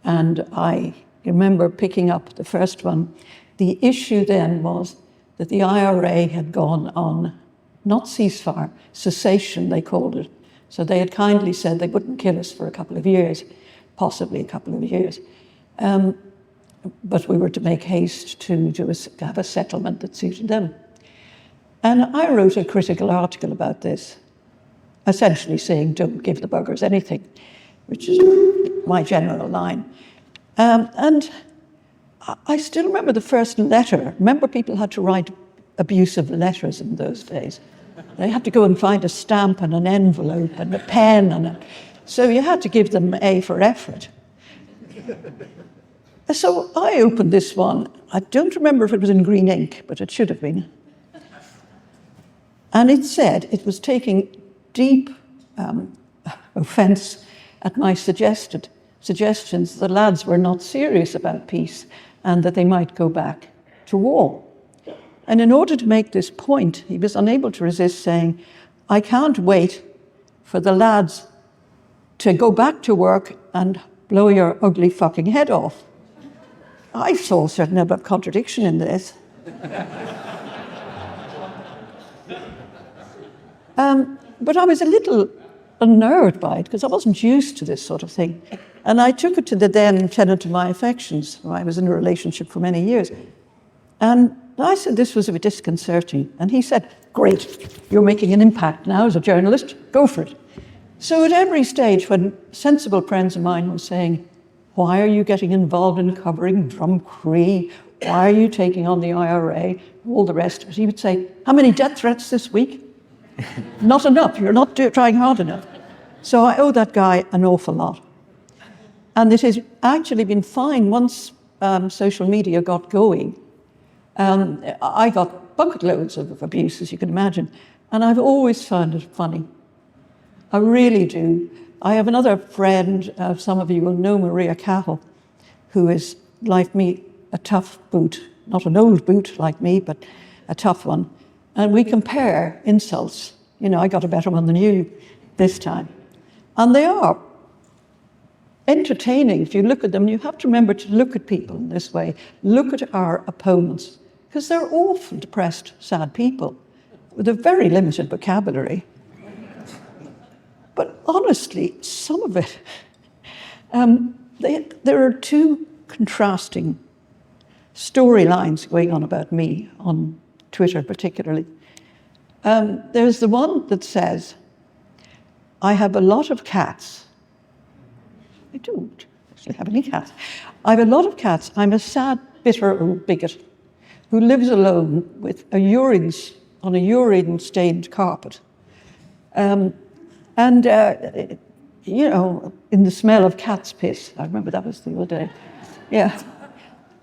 and I remember picking up the first one. The issue then was that the IRA had gone on, not ceasefire, cessation, they called it. So they had kindly said they wouldn't kill us for a couple of years, possibly a couple of years. But we were to make haste to have a settlement that suited them. And I wrote a critical article about this, essentially saying, don't give the buggers anything, which is my general line. And I still remember the first letter. Remember, people had to write abusive letters in those days. They had to go and find a stamp and an envelope and a pen. So you had to give them A for effort. So I opened this one. I don't remember if it was in green ink, but it should have been. And it said it was taking deep offence at my suggestions that the lads were not serious about peace and that they might go back to war. And in order to make this point, he was unable to resist saying, I can't wait for the lads to go back to work and blow your ugly fucking head off. I saw a certain level of contradiction in this. But I was a little unnerved by it because I wasn't used to this sort of thing. And I took it to the then tenant of my affections, who I was in a relationship for many years. And I said this was a bit disconcerting. And he said, great, you're making an impact now as a journalist, go for it. So at every stage when sensible friends of mine were saying, why are you getting involved in covering Drumcree? Why are you taking on the IRA? All the rest of it. He would say, how many death threats this week? Not enough, you're not trying hard enough. So I owe that guy an awful lot. And it has actually been fine once social media got going. I got bucket loads of abuse, as you can imagine, and I've always found it funny. I really do. I have another friend, some of you will know Maria Cahill, who is, like me, a tough boot. Not an old boot like me, but a tough one. And we compare insults. You know, I got a better one than you this time. And they are entertaining. If you look at them, you have to remember to look at people in this way. Look at our opponents, because they're often depressed, sad people with a very limited vocabulary. But honestly, some of it, there are two contrasting storylines going on about me on Twitter particularly. There's the one that says, I have a lot of cats. I don't actually have any cats. I have a lot of cats. I'm a sad, bitter old bigot who lives alone with on a urine-stained carpet. You know, in the smell of cat's piss. I remember that was the other day. Yeah.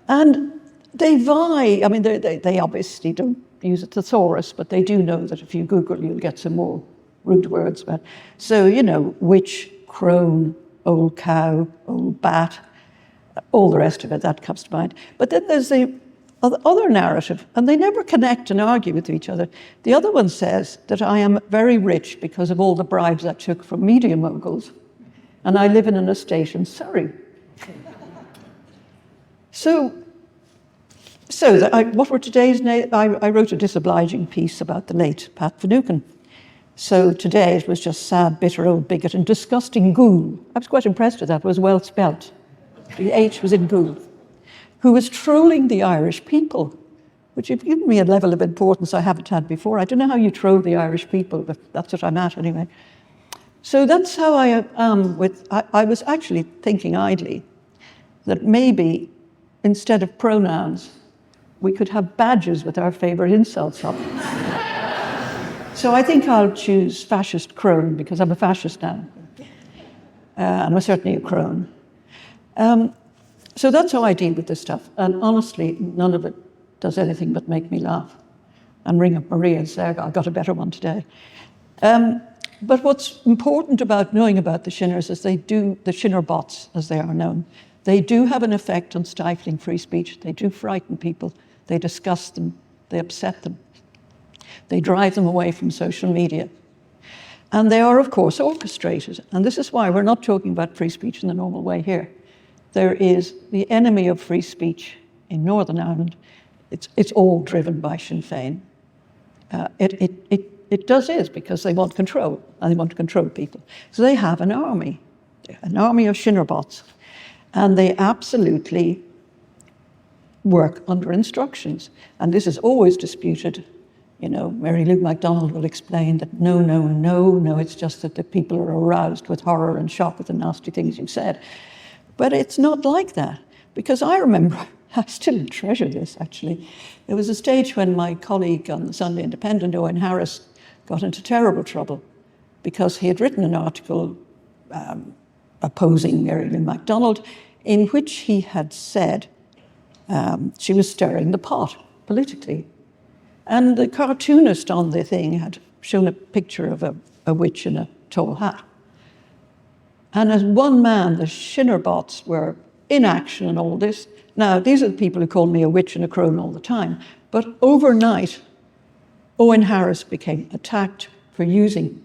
And they vie. I mean, they obviously don't use a thesaurus, but they do know that if you Google, you'll get some more root words. But so, you know, witch, crone, old cow, old bat, all the rest of it, that comes to mind. But then there's the other narrative, and they never connect and argue with each other. The other one says that I am very rich because of all the bribes I took from media moguls, and I live in an estate in Surrey. What were today's names? I wrote a disobliging piece about the late Pat Finucane. So today it was just sad, bitter old bigot and disgusting ghoul. I was quite impressed with that. It was well spelt. The H was in ghoul. Who was trolling the Irish people, which you've given me a level of importance I haven't had before. I don't know how you troll the Irish people, but that's what I'm at anyway. So that's how I am with, I was actually thinking idly that maybe instead of pronouns, we could have badges with our favourite insults on. So I think I'll choose fascist crone because I'm a fascist now. And I'm certainly a crone. So that's how I deal with this stuff. And honestly, none of it does anything but make me laugh. And ring up Maria and say, I got a better one today. But what's important about knowing about the Shinners is the Shinner bots, as they are known, they do have an effect on stifling free speech. They do frighten people. They disgust them. They upset them. They drive them away from social media. And they are, of course, orchestrated. And this is why we're not talking about free speech in the normal way here. There is the enemy of free speech in Northern Ireland. It's all driven by Sinn Féin. It is because they want control, and they want to control people. So they have an army of Shinner bots, and they absolutely work under instructions. And this is always disputed. You know, Mary Lou MacDonald will explain that no, it's just that the people are aroused with horror and shock at the nasty things you've said. But it's not like that, because I remember, I still treasure this actually, there was a stage when my colleague on the Sunday Independent, Owen Harris, got into terrible trouble because he had written an article opposing Mary Lou MacDonald in which he had said she was stirring the pot politically. And the cartoonist on the thing had shown a picture of a witch in a tall hat. And as one man, the Shinner bots were in action and all this. Now, these are the people who call me a witch and a crone all the time. But overnight, Owen Harris became attacked for using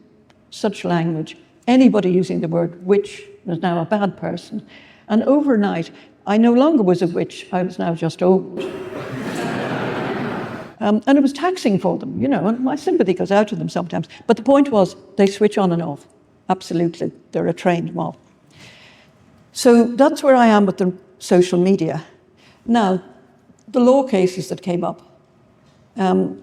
such language. Anybody using the word witch was now a bad person. And overnight, I no longer was a witch, I was now just old. And it was taxing for them, you know, and my sympathy goes out to them sometimes. But the point was, they switch on and off. Absolutely. They're a trained mob. So that's where I am with the social media. Now, the law cases that came up, I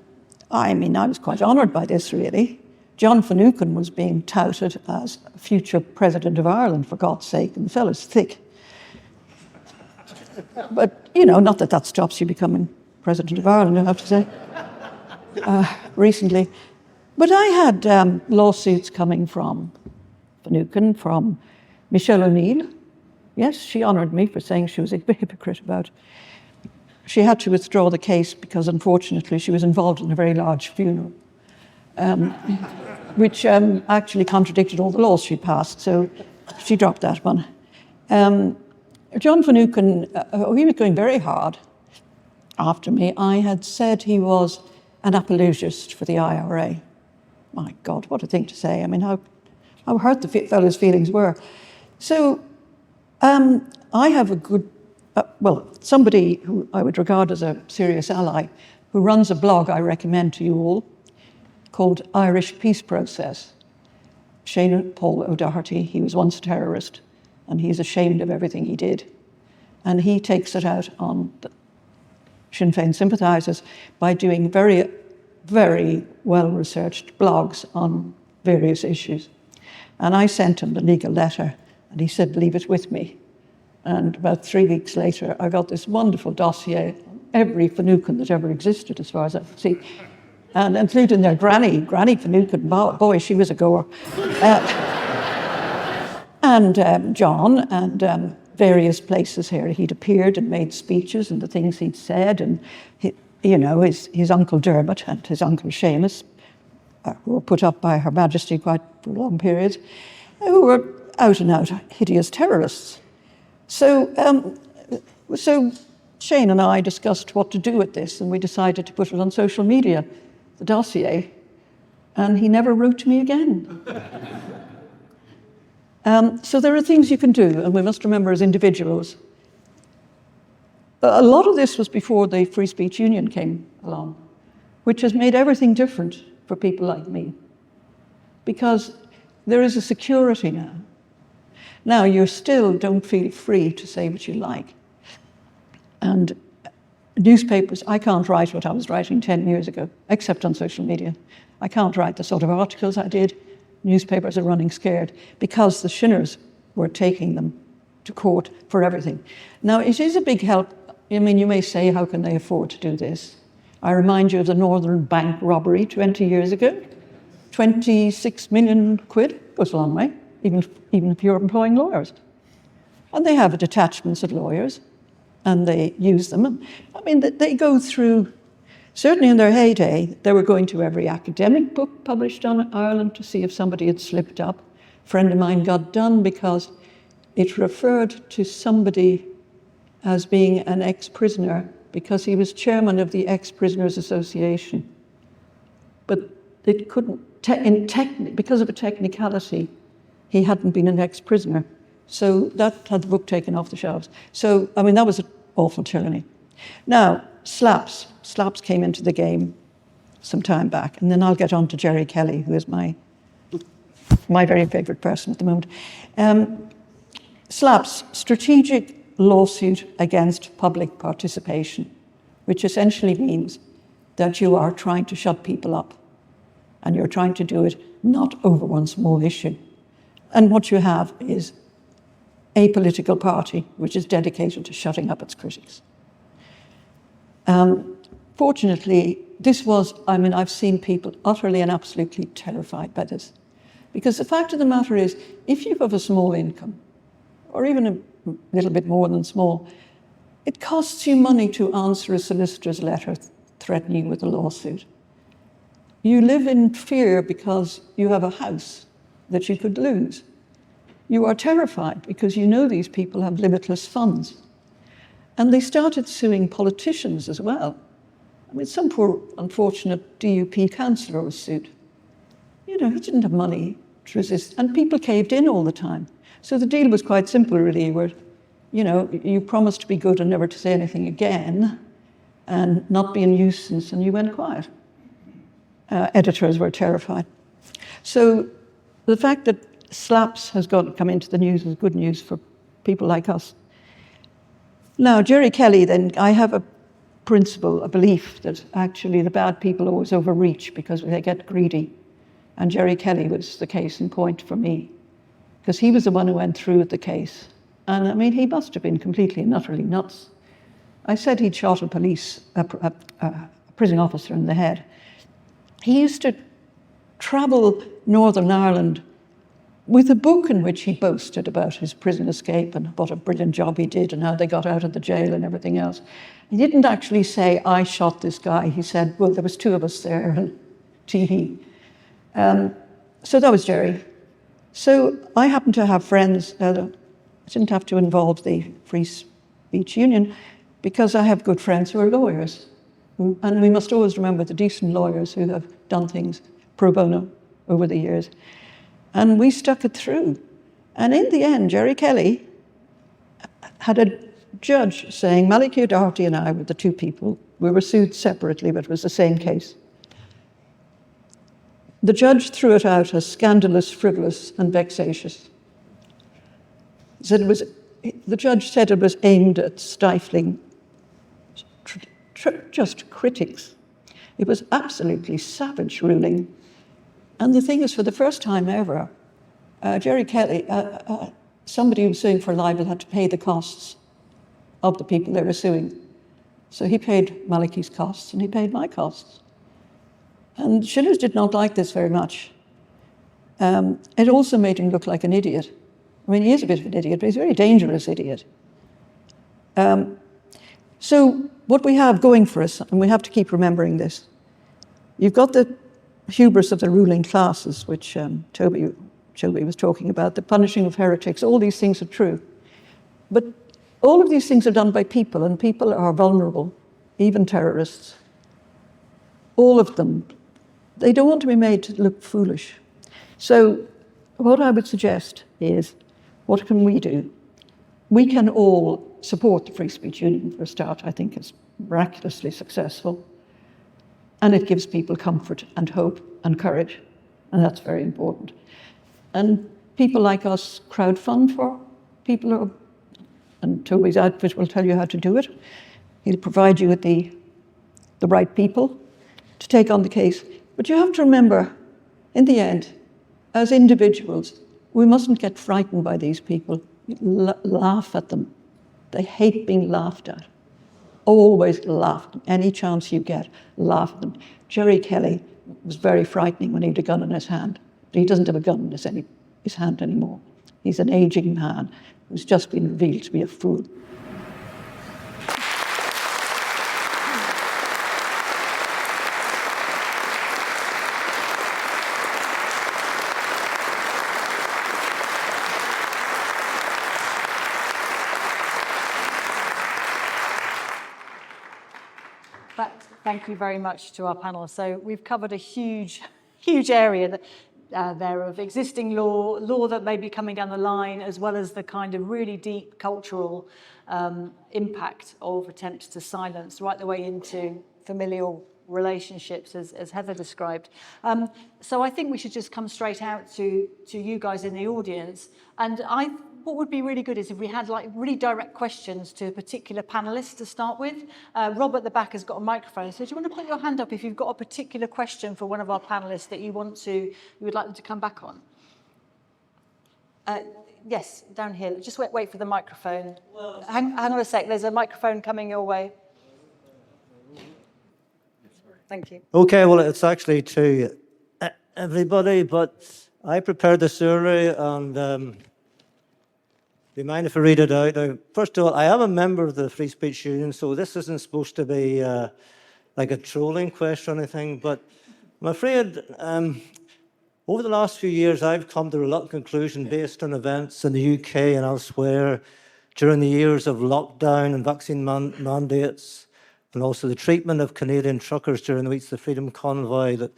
was quite honoured by this, really. John Finucane was being touted as future President of Ireland, for God's sake, and the fellow's thick. But, you know, not that that stops you becoming President of Ireland, I have to say, recently. But I had lawsuits coming from Finucane, from Michelle O'Neill. Yes, she honoured me for saying she was a hypocrite about. She had to withdraw the case because, unfortunately, she was involved in a very large funeral, which actually contradicted all the laws she passed, so she dropped that one. John Finucane, he was going very hard after me. I had said he was an apologist for the IRA. My God, what a thing to say. I mean, how hurt the fellow's feelings were. So I have a good, somebody who I would regard as a serious ally, who runs a blog I recommend to you all, called Irish Peace Process. Shane Paul O'Doherty, he was once a terrorist, and he's ashamed of everything he did. And he takes it out on the Sinn Féin sympathisers by doing very, very well-researched blogs on various issues. And I sent him the legal letter, and he said, leave it with me. And about 3 weeks later, I got this wonderful dossier on every Finucane that ever existed, as far as I could see, and including their Granny Finucane. Boy, she was a goer. And John, and various places here. He'd appeared and made speeches and the things he'd said, and his uncle Dermot and his uncle Seamus, who were put up by Her Majesty quite for long periods, who were out and out hideous terrorists. So Shane and I discussed what to do with this, and we decided to put it on social media, the dossier, and he never wrote to me again. So there are things you can do, and we must remember as individuals. A lot of this was before the Free Speech Union came along, which has made everything different for people like me, because there is a security now. Now, you still don't feel free to say what you like. And newspapers, I can't write what I was writing 10 years ago, except on social media. I can't write the sort of articles I did. Newspapers are running scared because the Shinners were taking them to court for everything. Now, it is a big help. I mean, you may say, how can they afford to do this? I remind you of the Northern Bank robbery 20 years ago. 26 million quid goes a long way, even if you're employing lawyers. And they have detachments of lawyers, and they use them. I mean, they go through, certainly in their heyday, they were going to every academic book published on Ireland to see if somebody had slipped up. A friend of mine got done because it referred to somebody as being an ex-prisoner because he was chairman of the Ex-Prisoners Association. But it couldn't, because of a technicality, he hadn't been an ex-prisoner. So that had the book taken off the shelves. So, I mean, that was an awful tyranny. Now, slaps. Slaps came into the game some time back. And then I'll get on to Jerry Kelly, who is my very favourite person at the moment. Slaps, strategic lawsuit against public participation, which essentially means that you are trying to shut people up. And you're trying to do it not over one small issue. And what you have is a political party which is dedicated to shutting up its critics. Fortunately, I've seen people utterly and absolutely terrified by this. Because the fact of the matter is, if you have a small income, or even a little bit more than small, it costs you money to answer a solicitor's letter threatening you with a lawsuit. You live in fear because you have a house that you could lose. You are terrified because you know these people have limitless funds. And they started suing politicians as well. I mean, some poor, unfortunate DUP councillor was sued. You know, he didn't have money to resist, and people caved in all the time. So the deal was quite simple, really, where, you know, you promised to be good and never to say anything again, and not be a nuisance, and you went quiet. Editors were terrified. So the fact that slaps has come into the news is good news for people like us. Now, Jerry Kelly, then, I have a principle, a belief that actually the bad people always overreach because they get greedy. And Jerry Kelly was the case in point for me, because he was the one who went through with the case. And I mean, he must have been completely and utterly nuts. I said he'd shot a prison officer in the head. He used to travel Northern Ireland with a book in which he boasted about his prison escape and what a brilliant job he did and how they got out of the jail and everything else. He didn't actually say, I shot this guy. He said, well, there was two of us there, and tee-hee. So that was Jerry. So I happen to have friends. I didn't have to involve the Free Speech Union because I have good friends who are lawyers. And we must always remember the decent lawyers who have done things pro bono over the years. And we stuck it through. And in the end, Jerry Kelly had a judge saying, Malachy O'Doherty and I were the two people. We were sued separately, but it was the same case. The judge threw it out as scandalous, frivolous, and vexatious. The judge said it was aimed at stifling just critics. It was absolutely savage ruling. And the thing is, for the first time ever, Jerry Kelly, somebody who was suing for libel had to pay the costs of the people they were suing. So he paid Malachy's costs and he paid my costs. And Shillers did not like this very much. It also made him look like an idiot. I mean, he is a bit of an idiot, but he's a very dangerous idiot. So what we have going for us, and we have to keep remembering this, you've got the hubris of the ruling classes, which Toby was talking about, the punishing of heretics, all these things are true. But all of these things are done by people, and people are vulnerable, even terrorists. All of them. They don't want to be made to look foolish. So what I would suggest is, what can we do? We can all support the Free Speech Union for a start. I think it's miraculously successful. And it gives people comfort and hope and courage. And that's very important. And people like us crowdfund for people, and Toby's outfit will tell you how to do it. He'll provide you with the right people to take on the case. But you have to remember, in the end, as individuals, we mustn't get frightened by these people. Laugh at them. They hate being laughed at. Always laugh at them. Any chance you get, laugh at them. Jerry Kelly was very frightening when he had a gun in his hand. He doesn't have a gun in his hand anymore. He's an aging man who's just been revealed to be a fool. Thank you very much to our panel. So we've covered a huge area there of existing law that may be coming down the line, as well as the kind of really deep cultural impact of attempts to silence, right the way into familial relationships, as Heather described. So I think we should just come straight out to you guys in the audience. And what would be really good is if we had like really direct questions to a particular panelist to start with. Rob at the back has got a microphone, so do you want to put your hand up if you've got a particular question for one of our panelists that you would like them to come back on? Yes, down here. Just wait for the microphone. Hang on a sec. There's a microphone coming your way. Thank you. Okay, well, it's actually to everybody, but I prepared this early, and do you mind if I read it out? Now, first of all, I am a member of the Free Speech Union, so this isn't supposed to be like a trolling question or anything, but I'm afraid over the last few years, I've come to a reluctant conclusion based on events in the UK and elsewhere during the years of lockdown and vaccine mandates, and also the treatment of Canadian truckers during the weeks of the Freedom Convoy, that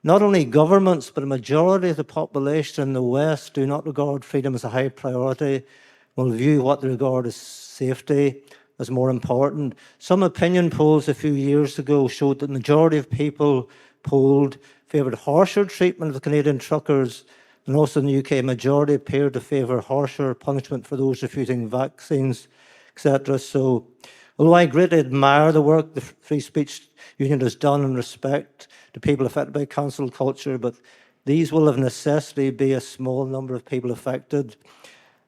not only governments, but a majority of the population in the West do not regard freedom as a high priority, will view what they regard as safety as more important. Some opinion polls a few years ago showed that the majority of people polled favoured harsher treatment of the Canadian truckers, and also in the UK, a majority appeared to favour harsher punishment for those refusing vaccines, etc. So, although I greatly admire the work the Free Speech Union has done in respect to people affected by cancel culture, but these will of necessity be a small number of people affected,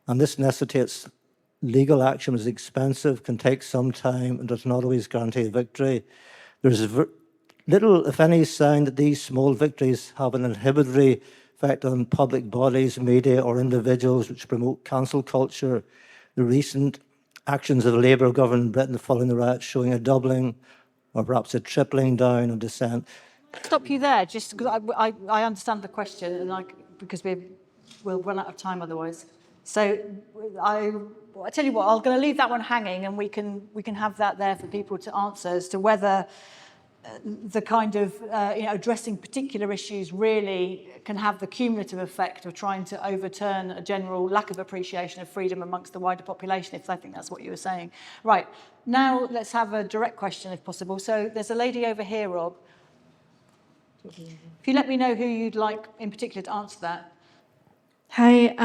and this necessitates legal action is expensive, can take some time, and does not always guarantee a victory. There's little, if any, sign that these small victories have an inhibitory effect on public bodies, media, or individuals which promote cancel culture. The recent actions of the Labour government in Britain following the riots showing a doubling or perhaps a tripling down of dissent. Stop you there, just because I understand the question, and because we'll run out of time otherwise. So I tell you what, I'm going to leave that one hanging, and we can have that there for people to answer as to whether the kind of addressing particular issues really can have the cumulative effect of trying to overturn a general lack of appreciation of freedom amongst the wider population, if I think that's what you were saying. Right, now let's have a direct question if possible. So there's a lady over here, Rob. If you let me know who you'd like in particular to answer that. Hi,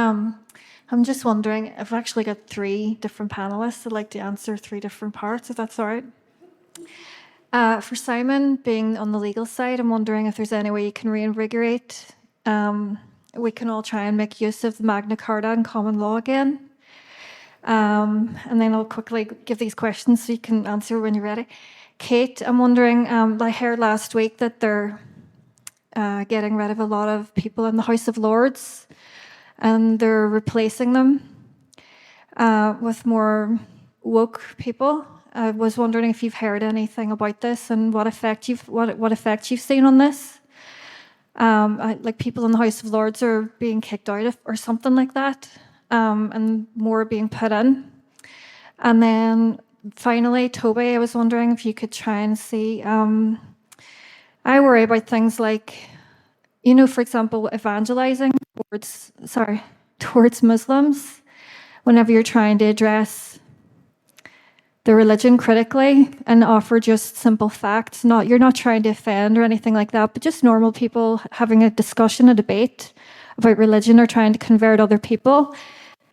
I'm just wondering, I've actually got 3 different panelists that'd like to answer 3 different parts, if that's all right. For Simon, being on the legal side, I'm wondering if there's any way you can reinvigorate. We can all try and make use of the Magna Carta and common law again. And then I'll quickly give these questions so you can answer when you're ready. Kate, I'm wondering, I heard last week that they're getting rid of a lot of people in the House of Lords, and they're replacing them with more woke people. I was wondering if you've heard anything about this and what effect you've seen on this. Like people in the House of Lords are being kicked out of, or something like that, and more being put in. And then finally, Toby, I was wondering if you could try and see. I worry about things like, for example, evangelizing towards Muslims. Whenever you're trying to address the religion critically and offer just simple facts. You're not trying to offend or anything like that, but just normal people having a discussion, a debate about religion or trying to convert other people.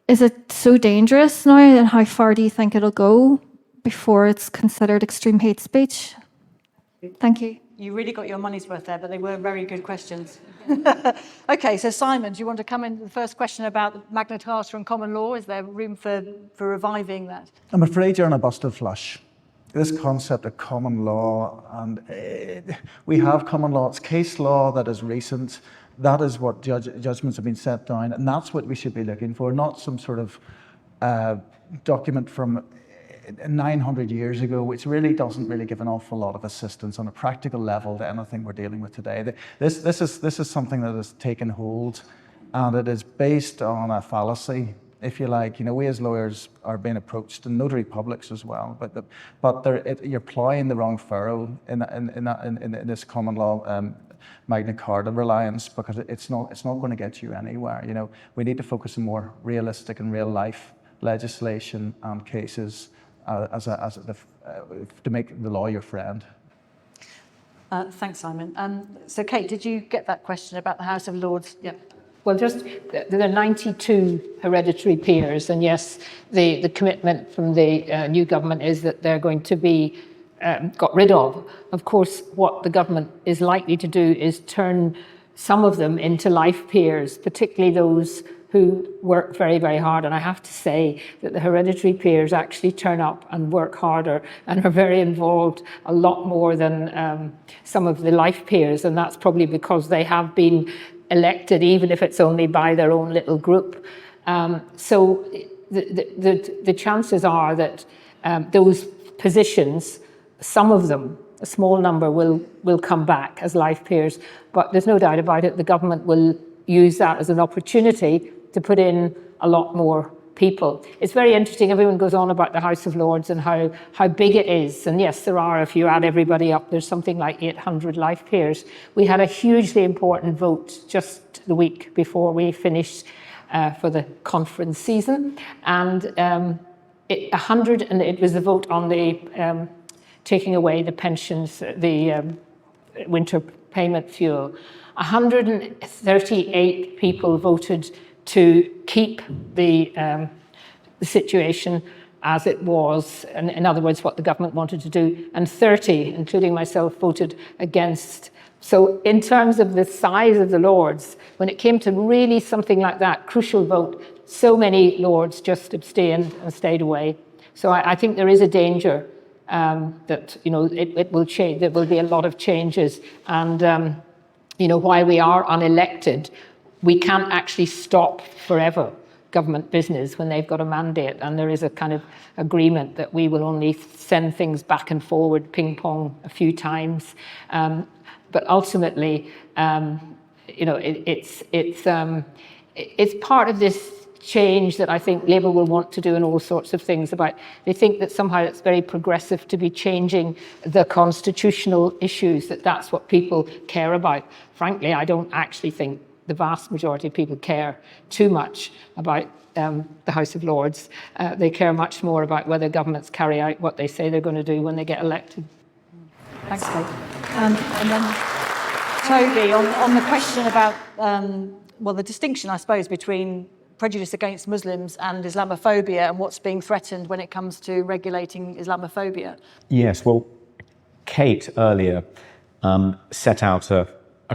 Is it so dangerous now, and how far do you think it'll go before it's considered extreme hate speech? Thank you. You really got your money's worth there, but they were very good questions. Okay, so Simon, do you want to come in with the first question about Magna Carta and common law? Is there room for reviving that? I'm afraid you're on a busted flush. this concept of common law, and we have common law, it's case law that is recent. That is what judgments have been set down, and that's what we should be looking for, not some sort of document from 900 years ago, which really doesn't really give an awful lot of assistance on a practical level to anything we're dealing with today. This is something that has taken hold, and it is based on a fallacy, if you like. You know, we as lawyers are being approached, and notary publics as well, but you're ploughing the wrong furrow in this common law Magna Carta reliance, because it's not going to get you anywhere. You know, we need to focus on more realistic and real life legislation and cases to make the law your friend. Thanks, Simon. So, Kate, did you get that question about the House of Lords? Yeah. Well, just there are 92 hereditary peers, and yes, the commitment from the new government is that they're going to be got rid of. Of course, what the government is likely to do is turn some of them into life peers, particularly those who work very, very hard. And I have to say that the hereditary peers actually turn up and work harder and are very involved, a lot more than some of the life peers. And that's probably because they have been elected, even if it's only by their own little group. So the chances are that those positions, some of them, a small number, will come back as life peers. But there's no doubt about it, the government will use that as an opportunity to put in a lot more people. It's very interesting, everyone goes on about the House of Lords and how big it is. And yes, there are, if you add everybody up, there's something like 800 life peers. We had a hugely important vote just the week before we finished for the conference season. And it was the vote on the taking away the pensions, the winter payment fuel. 138 people voted to keep the situation as it was, and in other words, what the government wanted to do, and 30, including myself, voted against. So in terms of the size of the Lords, when it came to really something like that, crucial vote, so many Lords just abstained and stayed away. So I think there is a danger that, you know, it will change. There will be a lot of changes, and you know, while we are unelected, we can't actually stop forever government business when they've got a mandate, and there is a kind of agreement that we will only send things back and forward, ping pong a few times. But ultimately, you know, it's part of this change that I think Labour will want to do, and all sorts of things about. They think that somehow it's very progressive to be changing the constitutional issues, that's what people care about. Frankly, I don't actually think the vast majority of people care too much about the House of Lords. They care much more about whether governments carry out what they say they're going to do when they get elected. Thanks, Kate. And then, Toby, on the question about, well, the distinction, I suppose, between prejudice against Muslims and Islamophobia, and what's being threatened when it comes to regulating Islamophobia. Yes, well, Kate earlier set out a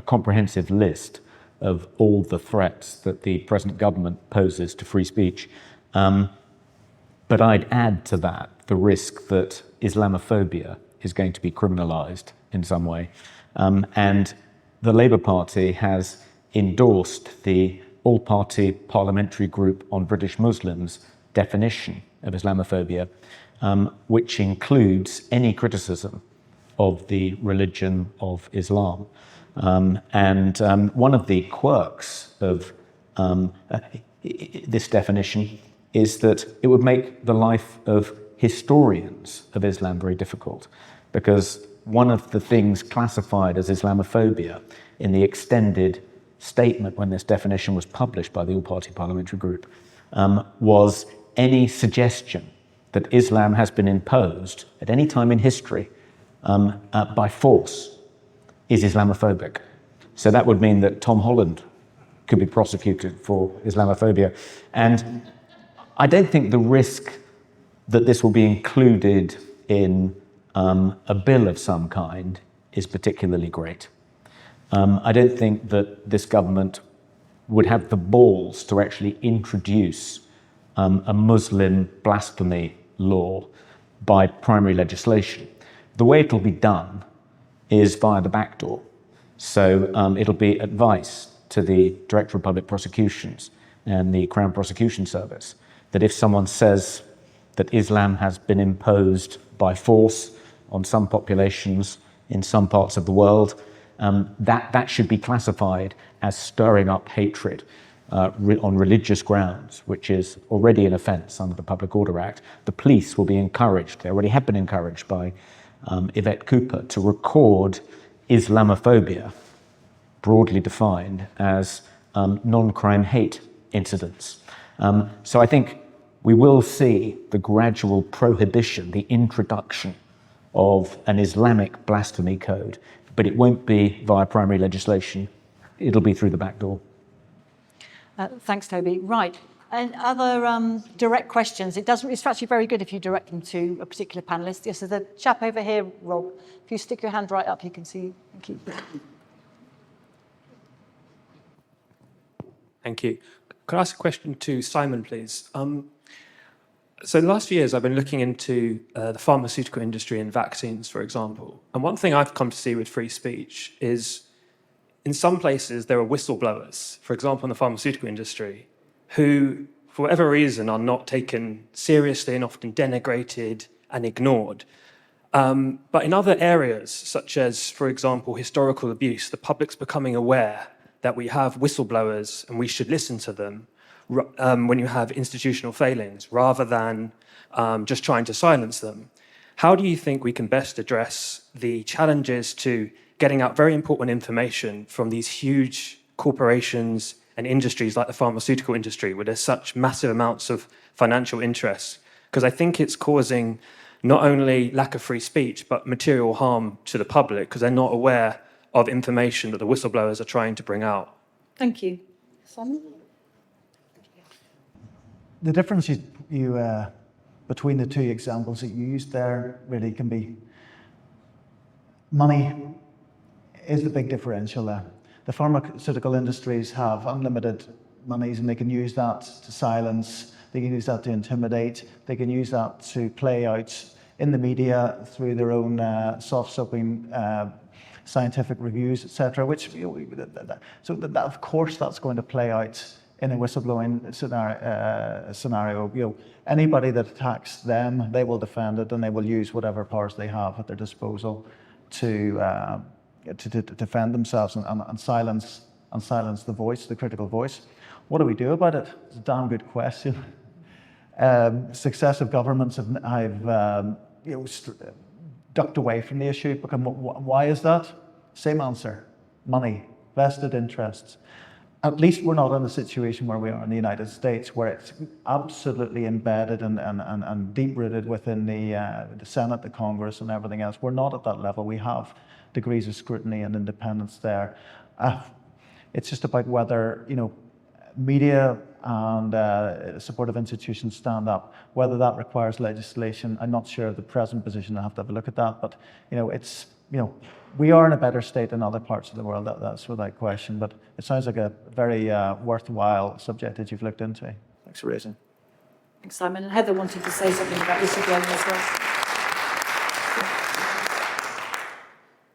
comprehensive list of all the threats that the present government poses to free speech. But I'd add to that the risk that Islamophobia is going to be criminalised in some way. And the Labour Party has endorsed the all-party parliamentary group on British Muslims definition of Islamophobia, which includes any criticism of the religion of Islam. And one of the quirks of this definition is that it would make the life of historians of Islam very difficult, because one of the things classified as Islamophobia in the extended statement when this definition was published by the all-party parliamentary group was any suggestion that Islam has been imposed at any time in history by force is Islamophobic. So that would mean that Tom Holland could be prosecuted for Islamophobia. And I don't think the risk that this will be included in a bill of some kind is particularly great. I don't think that this government would have the balls to actually introduce a Muslim blasphemy law by primary legislation. The way it'll be done is via the back door. So it'll be advice to the Director of Public Prosecutions and the Crown Prosecution Service that if someone says that Islam has been imposed by force on some populations in some parts of the world, that should be classified as stirring up hatred on religious grounds, which is already an offence under the Public Order Act. The police will be encouraged, they already have been encouraged by Yvette Cooper, to record Islamophobia, broadly defined as non-crime hate incidents. So I think we will see the gradual prohibition, the introduction of an Islamic blasphemy code, but it won't be via primary legislation. It'll be through the back door. Thanks, Toby. Right. And other direct questions? It's actually very good if you direct them to a particular panellist. Yes, there's a chap over here, Rob. If you stick your hand right up, you can see. Thank you. Thank you. Could I ask a question to Simon, please? So the last few years, I've been looking into the pharmaceutical industry and vaccines, for example. And one thing I've come to see with free speech is in some places there are whistleblowers, for example, in the pharmaceutical industry, who, for whatever reason, are not taken seriously and often denigrated and ignored. But in other areas, such as, for example, historical abuse, the public's becoming aware that we have whistleblowers and we should listen to them when you have institutional failings, rather than just trying to silence them. How do you think we can best address the challenges to getting out very important information from these huge corporations and industries like the pharmaceutical industry, where there's such massive amounts of financial interest? Because I think it's causing not only lack of free speech, but material harm to the public, because they're not aware of information that the whistleblowers are trying to bring out. Thank you. Simon? The difference between the two examples that you used there really can be money is the big differential there. The pharmaceutical industries have unlimited monies and they can use that to silence, they can use that to intimidate, they can use that to play out in the media through their own soft-soaping scientific reviews, etc. Which, of course, that's going to play out in a whistleblowing scenario. Anybody that attacks them, they will defend it and they will use whatever powers they have at their disposal to defend themselves and silence the voice, the critical voice. What do we do about it? It's a damn good question. Successive governments have ducked away from the issue. Why is that? Same answer: money, vested interests. At least we're not in a situation where we are in the United States, where it's absolutely embedded and deep-rooted within the Senate, the Congress, and everything else. We're not at that level. We have degrees of scrutiny and independence there. It's just about whether media and supportive institutions stand up. Whether that requires legislation, I'm not sure of the present position. I have to have a look at that. But we are in a better state than other parts of the world. That's without question. But it sounds like a very worthwhile subject that you've looked into. Thanks for raising. Thanks, Simon. And Heather wanted to say something about whistleblowing as well.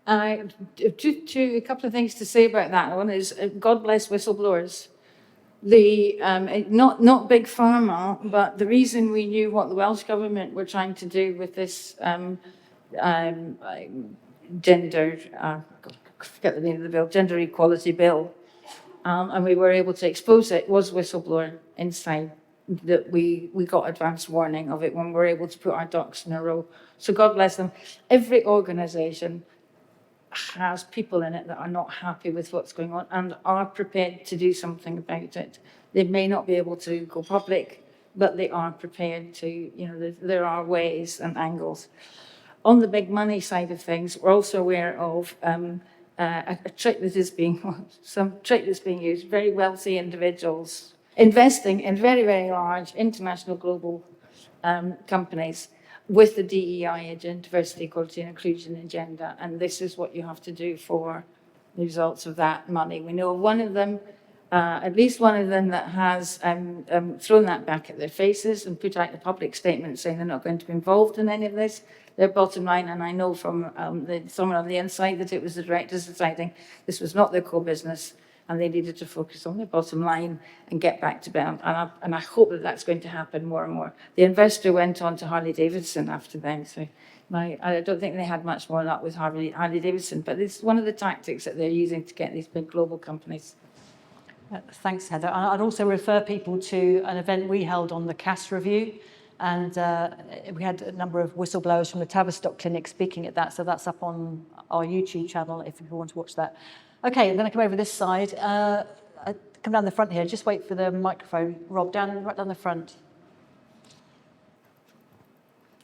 A couple of things to say about that. One is, God bless whistleblowers. Not big pharma, but the reason we knew what the Welsh government were trying to do with this gender equality bill, and we were able to expose it, was whistleblower inside. That we got advance warning of it when we were able to put our ducks in a row. So God bless them. Every organisation has people in it that are not happy with what's going on and are prepared to do something about it. They may not be able to go public, but they are prepared to, there are ways and angles. On the big money side of things, we're also aware of a trick that is being used. Very wealthy individuals investing in very, very large international global companies with the DEI agenda, diversity, equality and inclusion agenda. And this is what you have to do for the results of that money. We know one of them at least one of them that has thrown that back at their faces and put out a public statement saying they're not going to be involved in any of this. Their bottom line, and I know from someone on the inside that it was the directors deciding this was not their core business and they needed to focus on their bottom line and get back to Bell. And I hope that that's going to happen more and more. The investor went on to Harley Davidson after them, so I don't think they had much more luck with Harley Davidson, but it's one of the tactics that they're using to get these big global companies. Thanks, Heather. I'd also refer people to an event we held on the CAS review, and we had a number of whistleblowers from the Tavistock Clinic speaking at that, so that's up on our YouTube channel if you want to watch that. Okay, I'm going to come over this side. Come down the front here. Just wait for the microphone. Rob, right down the front.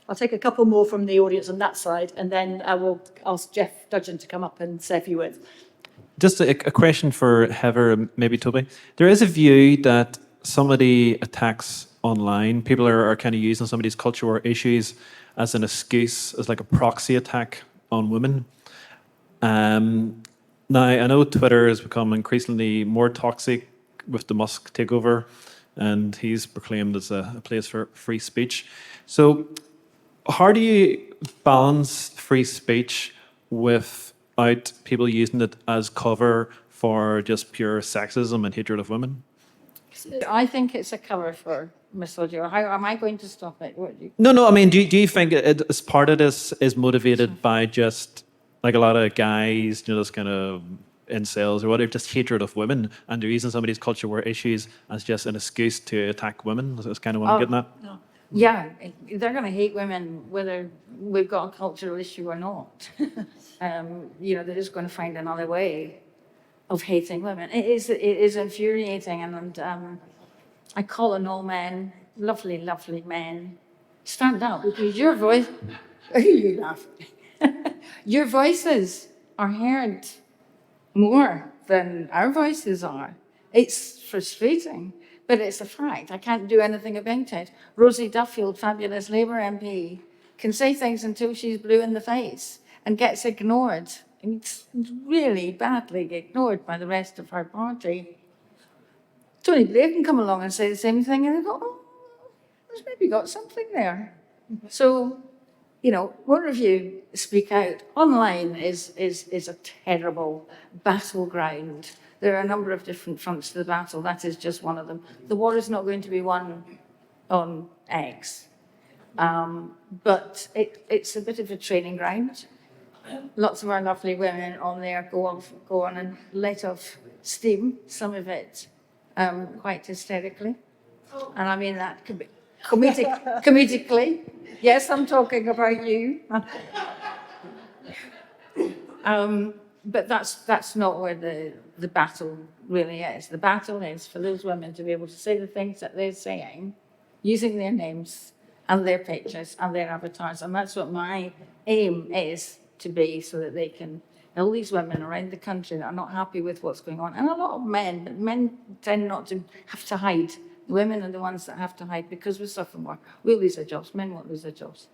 I'll take a couple more from the audience on that side, and then I will ask Jeff Dudgeon to come up and say a few words. Just a question for Heather, maybe Toby. There is a view that somebody attacks online. People are kind of using somebody's culture war issues as an excuse, as like a proxy attack on women. Now, I know Twitter has become increasingly more toxic with the Musk takeover, and he's proclaimed as a place for free speech. So how do you balance free speech without people using it as cover for just pure sexism and hatred of women? I think it's a cover for misogyny. How am I going to stop it? No. I mean, do you think as part of this is motivated by just like a lot of guys, those kind of incels or whatever, just hatred of women, and they're using somebody's culture war issues as just an excuse to attack women? That's kind of what I'm getting at. No. Yeah, they're going to hate women whether we've got a cultural issue or not. They're just going to find another way of hating women. It is infuriating, and I call on all men, lovely, lovely men, stand up, because your voice, you laughing? Your voices are heard more than our voices are. It's frustrating, but it's a fact. I can't do anything about it. Rosie Duffield, fabulous Labour MP, can say things until she's blue in the face and gets ignored. It's really badly ignored by the rest of her party. Tony Blair can come along and say the same thing, and they go, oh, there's maybe got something there. So, more of you speak out. Online is a terrible battleground. There are a number of different fronts to the battle. That is just one of them. The war is not going to be won on X, but it's a bit of a training ground. Lots of our lovely women on there go on and let off steam, some of it quite hysterically. And I mean that could be comedically. Yes, I'm talking about you. But that's not where the battle really is. The battle is for those women to be able to say the things that they're saying, using their names and their pictures and their avatars. And that's what my aim is to be, so that they can, all these women around the country that are not happy with what's going on, and a lot of men, but men tend not to have to hide. Women are the ones that have to hide because we suffer more. We'll lose our jobs. Men won't lose their jobs.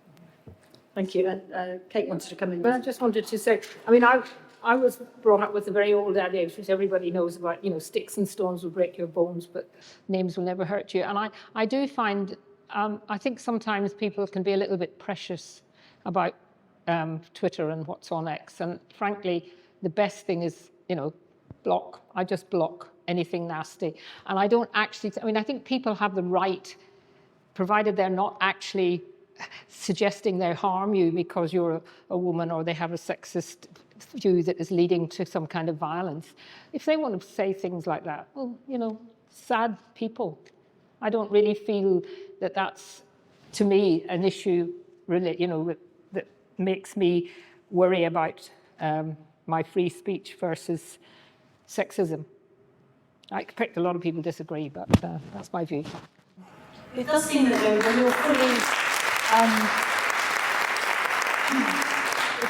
Thank you. And Kate wanted to come in. But I just wanted to say, I was brought up with a very old adage, which everybody knows about, sticks and stones will break your bones, but names will never hurt you. And I do find, I think sometimes people can be a little bit precious about Twitter and what's on X. And frankly, the best thing is, block. I just block anything nasty. And I don't actually, I think people have the right, provided they're not actually suggesting they harm you because you're a woman or they have a sexist view that is leading to some kind of violence. If they want to say things like that, well, sad people. I don't really feel that that's, to me, an issue really, that makes me worry about my free speech versus sexism. I expect a lot of people disagree, but that's my view. It does seem that when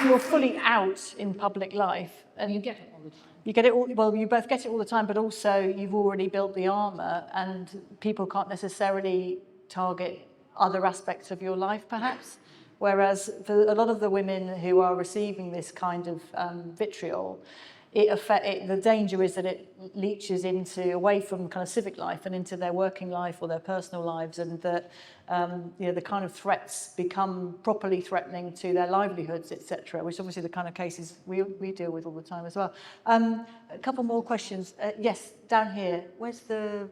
you're fully out in public life, and you get it all the time. You get it all. Well, you both get it all the time, but also you've already built the armor, and people can't necessarily target other aspects of your life, perhaps. Whereas for a lot of the women who are receiving this kind of vitriol, the danger is that it leaches away from kind of civic life and into their working life or their personal lives, and that the kind of threats become properly threatening to their livelihoods, etc., which obviously the kind of cases we deal with all the time as well. A couple more questions. Yes, down here. Where's the...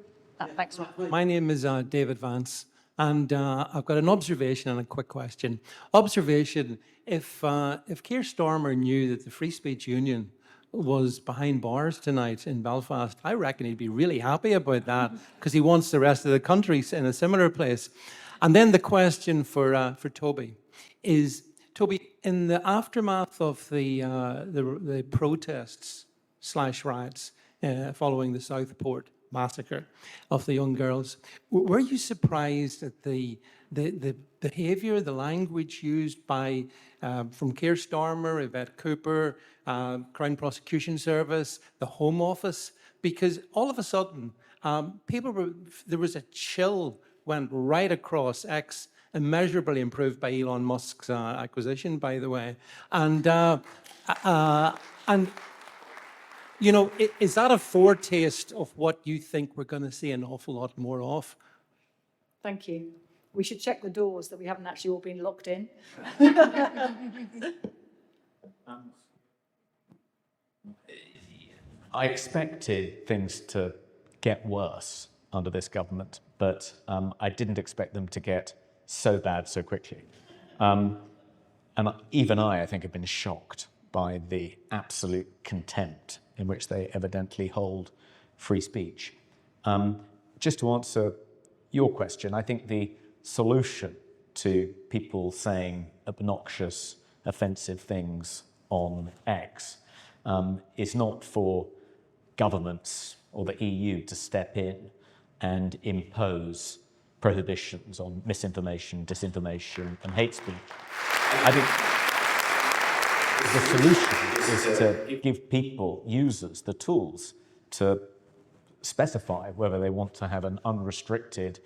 thanks. My name is David Vance, and I've got an observation and a quick question. Observation, if Keir Starmer knew that the Free Speech Union was behind bars tonight in Belfast, I reckon he'd be really happy about that, because he wants the rest of the country in a similar place. And then the question for Toby is, Toby, in the aftermath of the protests / riots following the Southport massacre of the young girls, were you surprised at the behaviour, the language used by from Keir Starmer, Yvette Cooper, Crown Prosecution Service, the Home Office? Because all of a sudden, there was a chill went right across X, immeasurably improved by Elon Musk's acquisition, by the way, and you know, is that a foretaste of what you think we're going to see an awful lot more of? Thank you. We should check the doors that we haven't actually all been locked in. I expected things to get worse under this government, but I didn't expect them to get so bad so quickly. And even I think, have been shocked by the absolute contempt in which they evidently hold free speech. Just to answer your question, I think the solution to people saying obnoxious, offensive things on X is not for governments or the EU to step in and impose prohibitions on misinformation, disinformation, and hate speech. I think the solution is to give people, users, the tools to specify whether they want to have an unrestricted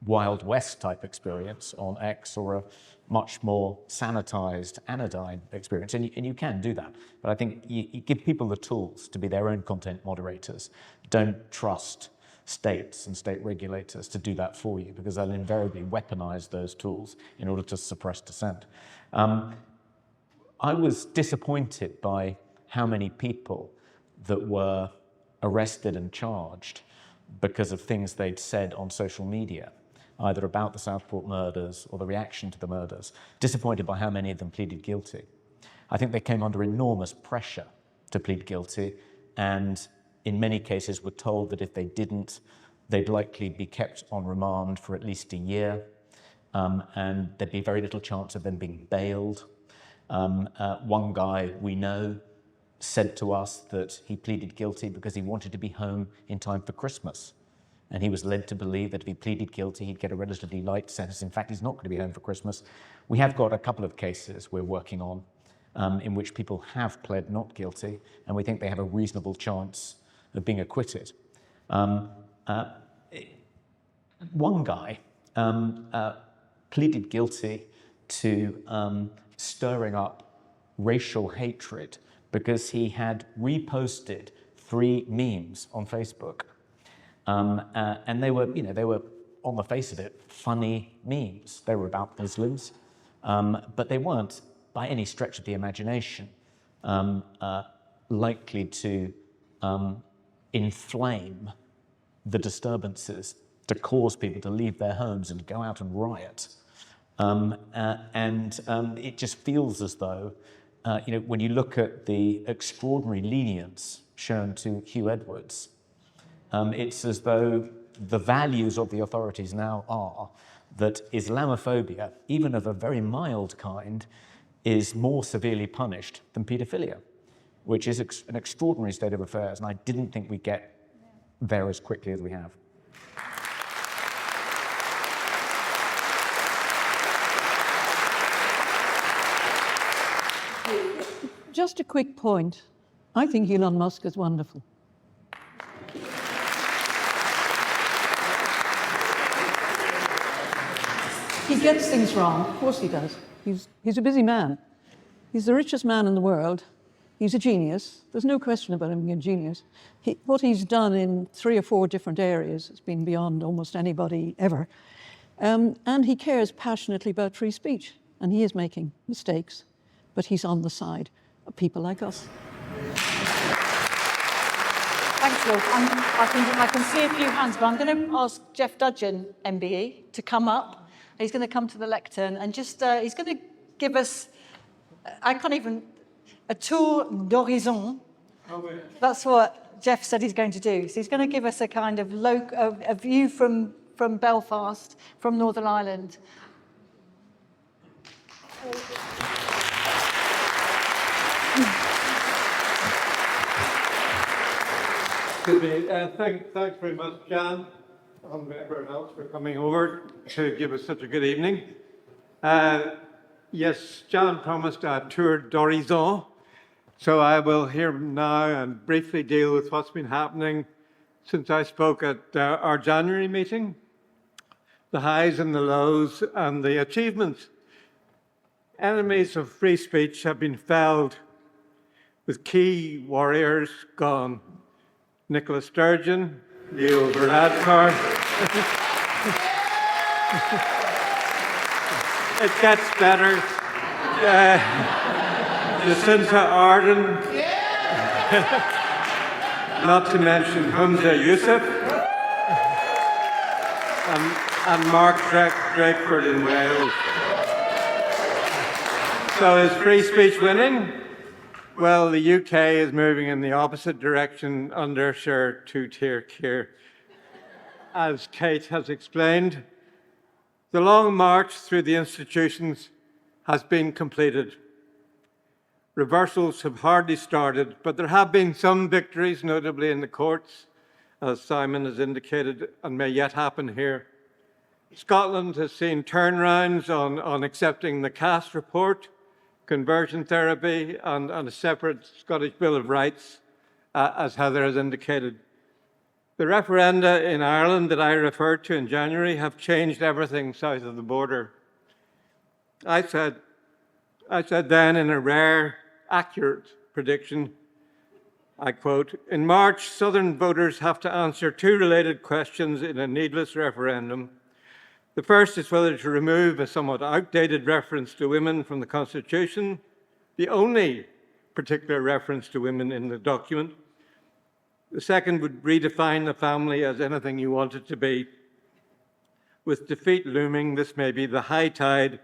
Wild West type experience on X or a much more sanitized, anodyne experience. And you can do that. But I think you give people the tools to be their own content moderators. Don't trust states and state regulators to do that for you, because they'll invariably weaponize those tools in order to suppress dissent. I was disappointed by how many people that were arrested and charged because of things they'd said on social media, either about the Southport murders or the reaction to the murders. Disappointed by how many of them pleaded guilty. I think they came under enormous pressure to plead guilty, and in many cases were told that if they didn't, they'd likely be kept on remand for at least a year, and there'd be very little chance of them being bailed. One guy we know said to us that he pleaded guilty because he wanted to be home in time for Christmas. And he was led to believe that if he pleaded guilty, he'd get a relatively light sentence. In fact, he's not going to be home for Christmas. We have got a couple of cases we're working on in which people have pled not guilty, and we think they have a reasonable chance of being acquitted. One guy pleaded guilty to stirring up racial hatred because he had reposted 3 memes on Facebook. And they were, they were, on the face of it, funny memes. They were about Muslims, but they weren't, by any stretch of the imagination, likely to inflame the disturbances, to cause people to leave their homes and go out and riot. It just feels as though, when you look at the extraordinary lenience shown to Hugh Edwards, it's as though the values of the authorities now are that Islamophobia, even of a very mild kind, is more severely punished than paedophilia, which is an extraordinary state of affairs, and I didn't think we'd get there as quickly as we have. Just a quick point. I think Elon Musk is wonderful. He gets things wrong. Of course he does. He's a busy man. He's the richest man in the world. he's a genius. There's no question about him being a genius. What he's done in 3 or 4 different areas has been beyond almost anybody ever. And he cares passionately about free speech. And he is making mistakes, but he's on the side of people like us. Thanks, Ruth. I can see a few hands, but I'm going to ask Jeff Dudgeon MBE to come up. He's going to come to the lectern and just, he's going to give us, a tour d'horizon. That's what Jeff said he's going to do. So he's going to give us a kind of a view from Belfast, from Northern Ireland. Excuse me. Thanks very much, Jan, and everyone else for coming over to give us such a good evening. Yes, Jan promised a tour d'horizon, so I will here now and briefly deal with what's been happening since I spoke at our January meeting, the highs and the lows and the achievements. Enemies of free speech have been felled, with key warriors gone. Nicola Sturgeon, Leo Varadkar. It gets better. Jacinta Ardern. Not to mention Humza Yousaf. And Mark Drakeford in Wales. So is free speech winning? Well, the UK is moving in the opposite direction under Sir Two-Tier Keir. As Kate has explained, the long march through the institutions has been completed. Reversals have hardly started, but there have been some victories, notably in the courts, as Simon has indicated, and may yet happen here. Scotland has seen turnarounds on accepting the Cass report, conversion therapy, and a separate Scottish Bill of Rights, as Heather has indicated. The referenda in Ireland that I referred to in January have changed everything south of the border. I said then in a rare, accurate prediction, I quote, "In March, Southern voters have to answer 2 related questions in a needless referendum. The first is whether to remove a somewhat outdated reference to women from the Constitution, the only particular reference to women in the document. The second would redefine the family as anything you want it to be. With defeat looming, this may be the high tide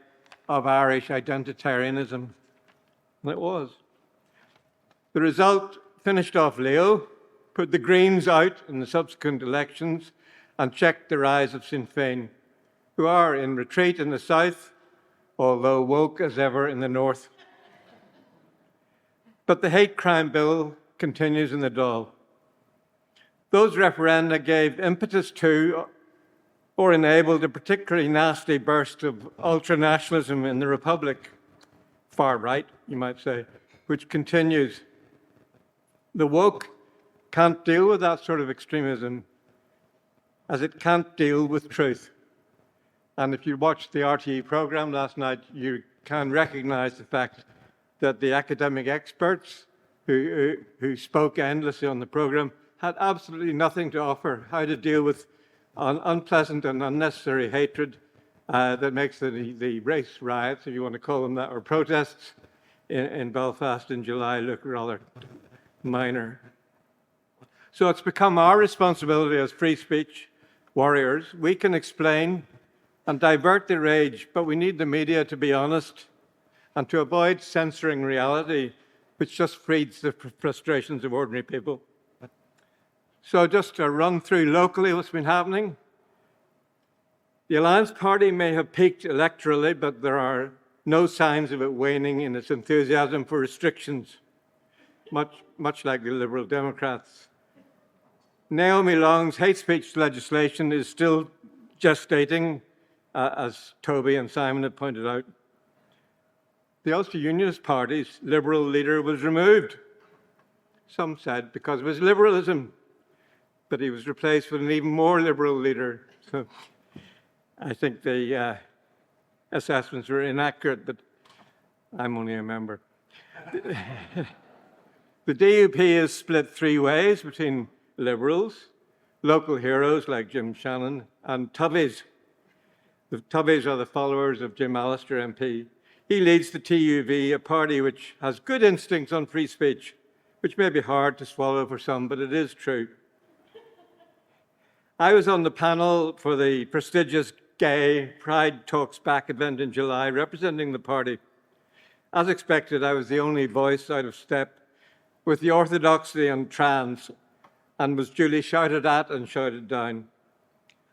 of Irish identitarianism." And it was. The result finished off Leo, put the Greens out in the subsequent elections, and checked the rise of Sinn Féin, who are in retreat in the south, although woke as ever in the north. But the hate crime bill continues in the Dáil. Those referenda gave impetus to, or enabled, a particularly nasty burst of ultranationalism in the Republic, far right, you might say, which continues. The woke can't deal with that sort of extremism, as it can't deal with truth. And if you watched the RTE program last night, you can recognize the fact that the academic experts who spoke endlessly on the program had absolutely nothing to offer how to deal with unpleasant and unnecessary hatred that makes the race riots, if you want to call them that, or protests in Belfast in July look rather minor. So it's become our responsibility as free speech warriors. We can explain and divert the rage, but we need the media to be honest and to avoid censoring reality, which just feeds the frustrations of ordinary people. So just to run through locally what's been happening. The Alliance Party may have peaked electorally, but there are no signs of it waning in its enthusiasm for restrictions, much like the Liberal Democrats. Naomi Long's hate speech legislation is still gestating, as Toby and Simon have pointed out. The Ulster Unionist Party's Liberal leader was removed, some said because of his liberalism, but he was replaced with an even more liberal leader. So I think the assessments were inaccurate, but I'm only a member. The DUP is split three ways between Liberals, local heroes like Jim Shannon, and Tovies. The Tovies are the followers of Jim Allister MP. He leads the TUV, a party which has good instincts on free speech, which may be hard to swallow for some, but it is true. I was on the panel for the prestigious Gay Pride Talks Back event in July, representing the party. As expected, I was the only voice out of step with the orthodoxy and trans, and was duly shouted at and shouted down.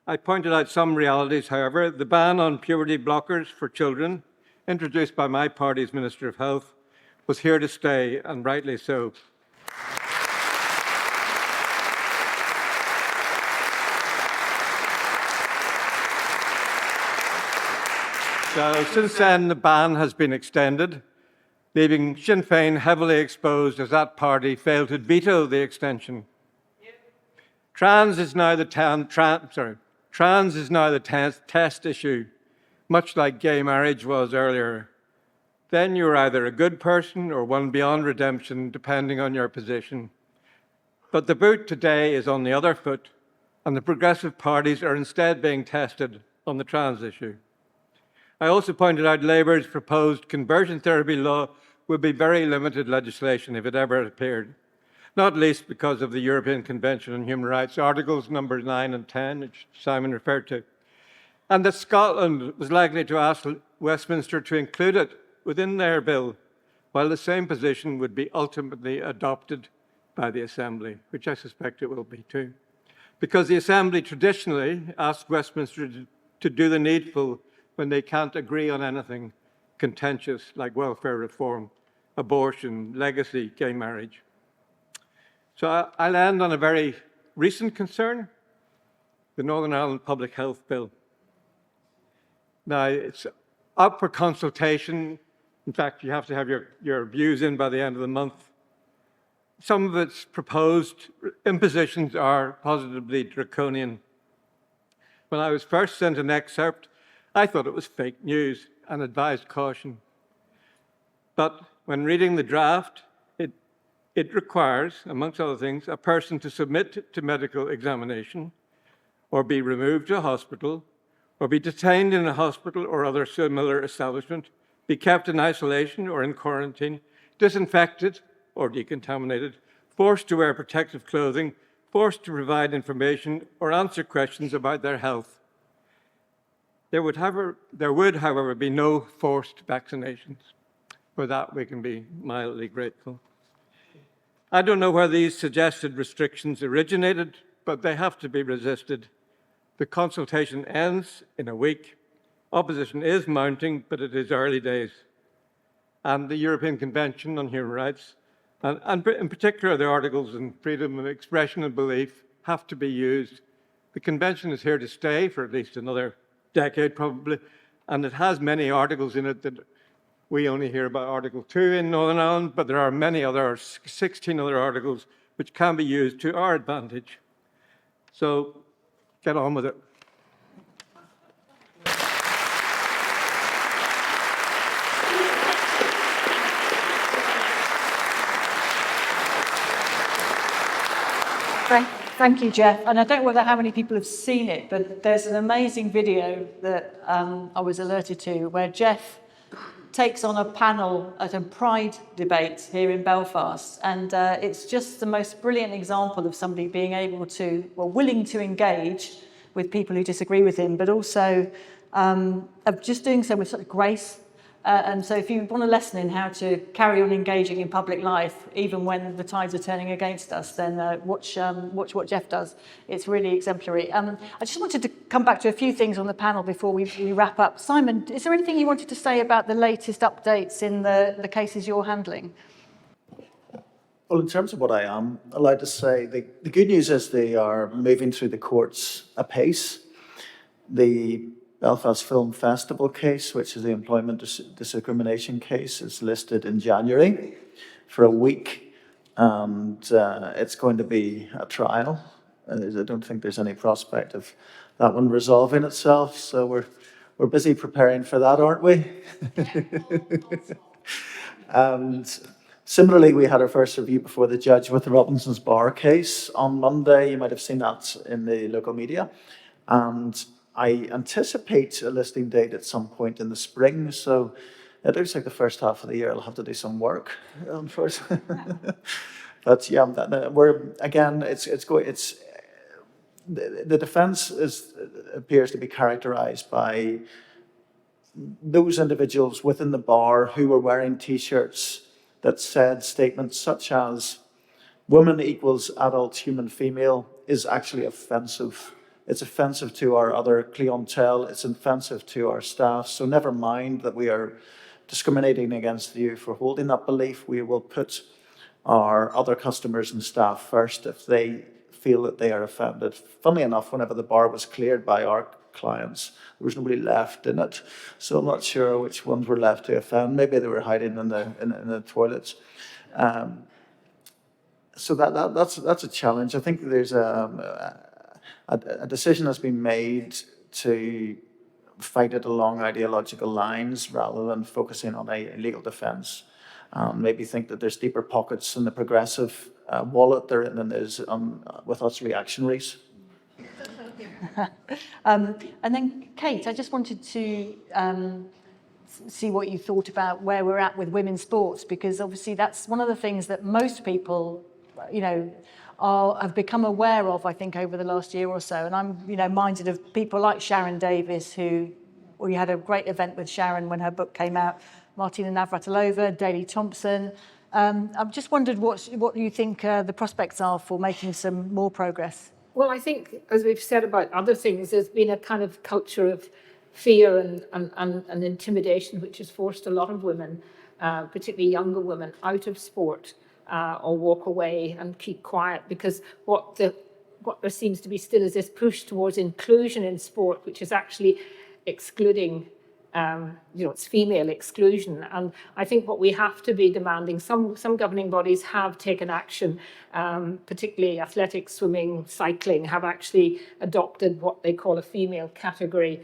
I pointed out some realities, however. The ban on puberty blockers for children, introduced by my party's Minister of Health, was here to stay, and rightly so. So since then, the ban has been extended, leaving Sinn Féin heavily exposed as that party failed to veto the extension. Trans is now the test issue, much like gay marriage was earlier. Then you're either a good person or one beyond redemption, depending on your position. But the boot today is on the other foot, and the progressive parties are instead being tested on the trans issue. I also pointed out Labour's proposed conversion therapy law would be very limited legislation if it ever appeared, not least because of the European Convention on Human Rights, Articles numbers 9 and 10, which Simon referred to, and that Scotland was likely to ask Westminster to include it within their bill, while the same position would be ultimately adopted by the Assembly, which I suspect it will be too. Because the Assembly traditionally asks Westminster to do the needful when they can't agree on anything contentious like welfare reform, abortion, legacy, gay marriage. So I'll end on a very recent concern, the Northern Ireland Public Health Bill. Now, it's up for consultation. In fact, you have to have your views in by the end of the month. Some of its proposed impositions are positively draconian. When I was first sent an excerpt, I thought it was fake news and advised caution. But when reading the draft, it requires, amongst other things, a person to submit to medical examination, or be removed to a hospital, or be detained in a hospital or other similar establishment, be kept in isolation or in quarantine, disinfected or decontaminated, forced to wear protective clothing, forced to provide information or answer questions about their health. There would, however, be no forced vaccinations. For that, we can be mildly grateful. I don't know where these suggested restrictions originated, but they have to be resisted. The consultation ends in a week. Opposition is mounting, but it is early days. And the European Convention on Human Rights, and in particular the articles on freedom of expression and belief, have to be used. The Convention is here to stay for at least another decade, probably, and it has many articles in it that we only hear about Article 2 in Northern Ireland, but there are many other, 16 other articles which can be used to our advantage. So get on with it. Thank you, Jeff. And I don't know how many people have seen it, but there's an amazing video that I was alerted to where Jeff takes on a panel at a Pride debate here in Belfast. And it's just the most brilliant example of somebody being able to, well, willing to engage with people who disagree with him, but also of just doing so with such grace. And so if you want a lesson in how to carry on engaging in public life, even when the tides are turning against us, then watch what Jeff does. It's really exemplary. I just wanted to come back to a few things on the panel before we wrap up. Simon, is there anything you wanted to say about the latest updates in the cases you're handling? Well, in terms of what I am allowed to say, the good news is they are moving through the courts apace. The Belfast Film Festival case, which is the employment discrimination case, is listed in January for a week, and it's going to be a trial. I don't think there's any prospect of that one resolving itself, so we're busy preparing for that, aren't we? And Similarly, we had our first review before the judge with the Robinson's Bar case on Monday. You might have seen that in the local media. And I anticipate a listing date at some point in the spring. So it looks like the first half of the year I'll have to do some work first. But yeah, we're again. The defence appears to be characterised by those individuals within the bar who were wearing T-shirts that said statements such as "woman equals adult human female" is actually offensive. It's offensive to our other clientele. It's offensive to our staff. So never mind that we are discriminating against you for holding that belief. We will put our other customers and staff first if they feel that they are offended. Funnily enough, whenever the bar was cleared by our clients, there was nobody left in it. So I'm not sure which ones were left to offend. Maybe they were hiding in the toilets. So that's a challenge. I think there's a decision has been made to fight it along ideological lines rather than focusing on a legal defence. Maybe think that there's deeper pockets in the progressive wallet there than there is with us reactionaries. And then, Kate, I just wanted to see what you thought about where we're at with women's sports, because obviously that's one of the things that most people, have become aware of, I think, over the last year or so. And I'm, minded of people like Sharon Davis, who we had a great event with Sharon when her book came out, Martina Navratilova, Daley Thompson. I've just wondered what you think the prospects are for making some more progress. Well, I think, as we've said about other things, there's been a kind of culture of fear and intimidation which has forced a lot of women, particularly younger women, out of sport or walk away and keep quiet, because what there seems to be still is this push towards inclusion in sport, which is actually excluding, it's female exclusion. And I think what we have to be demanding, some governing bodies have taken action, particularly athletics, swimming, cycling, have actually adopted what they call a female category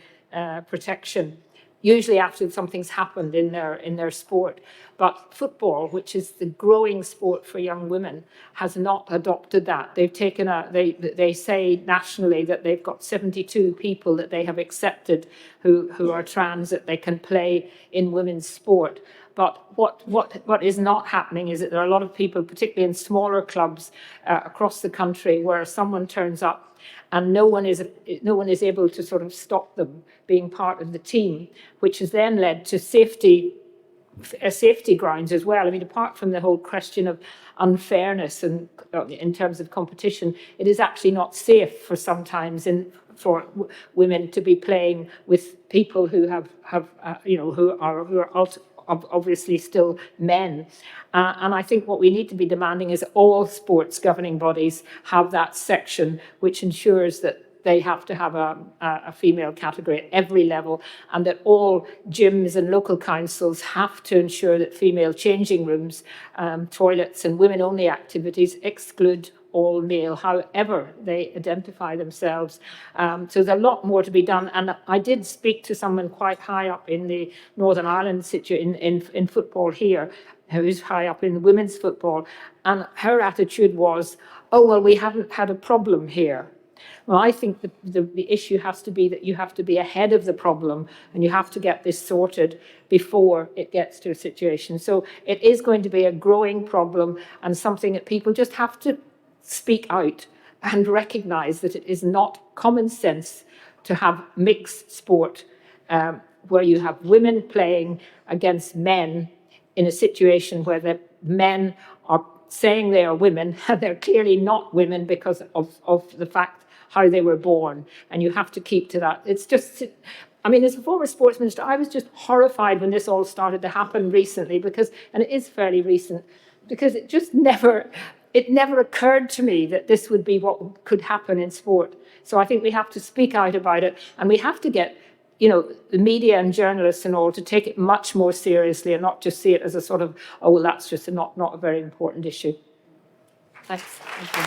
protection, usually after something's happened in their sport. But football, which is the growing sport for young women, has not adopted that. They've taken they say nationally that they've got 72 people that they have accepted who are trans, that they can play in women's sport. But what is not happening is that there are a lot of people, particularly in smaller clubs across the country, where someone turns up and no one is able to sort of stop them being part of the team, which has then led to safety grounds as well. I mean, apart from the whole question of unfairness and in terms of competition, it is actually not safe for sometimes for women to be playing with people who who are obviously still men. And I think what we need to be demanding is all sports governing bodies have that section which ensures that they have to have a female category at every level, and that all gyms and local councils have to ensure that female changing rooms, toilets and women-only activities exclude all male, however they identify themselves. So there's a lot more to be done. And I did speak to someone quite high up in the Northern Ireland in football here, who's high up in women's football. And her attitude was, oh, well, we haven't had a problem here. Well, I think the issue has to be that you have to be ahead of the problem and you have to get this sorted before it gets to a situation. So it is going to be a growing problem and something that people just have to speak out and recognise that it is not common sense to have mixed sport where you have women playing against men in a situation where the men are saying they are women and they're clearly not women because of the fact how they were born, and you have to keep to that. It's just, I mean, as a former sports minister, I was just horrified when this all started to happen recently, and it is fairly recent, because it just never occurred to me that this would be what could happen in sport. So I think we have to speak out about it, and we have to get, the media and journalists and all to take it much more seriously and not just see it as a sort of, oh, well, that's just not a very important issue. Thanks. Thank you.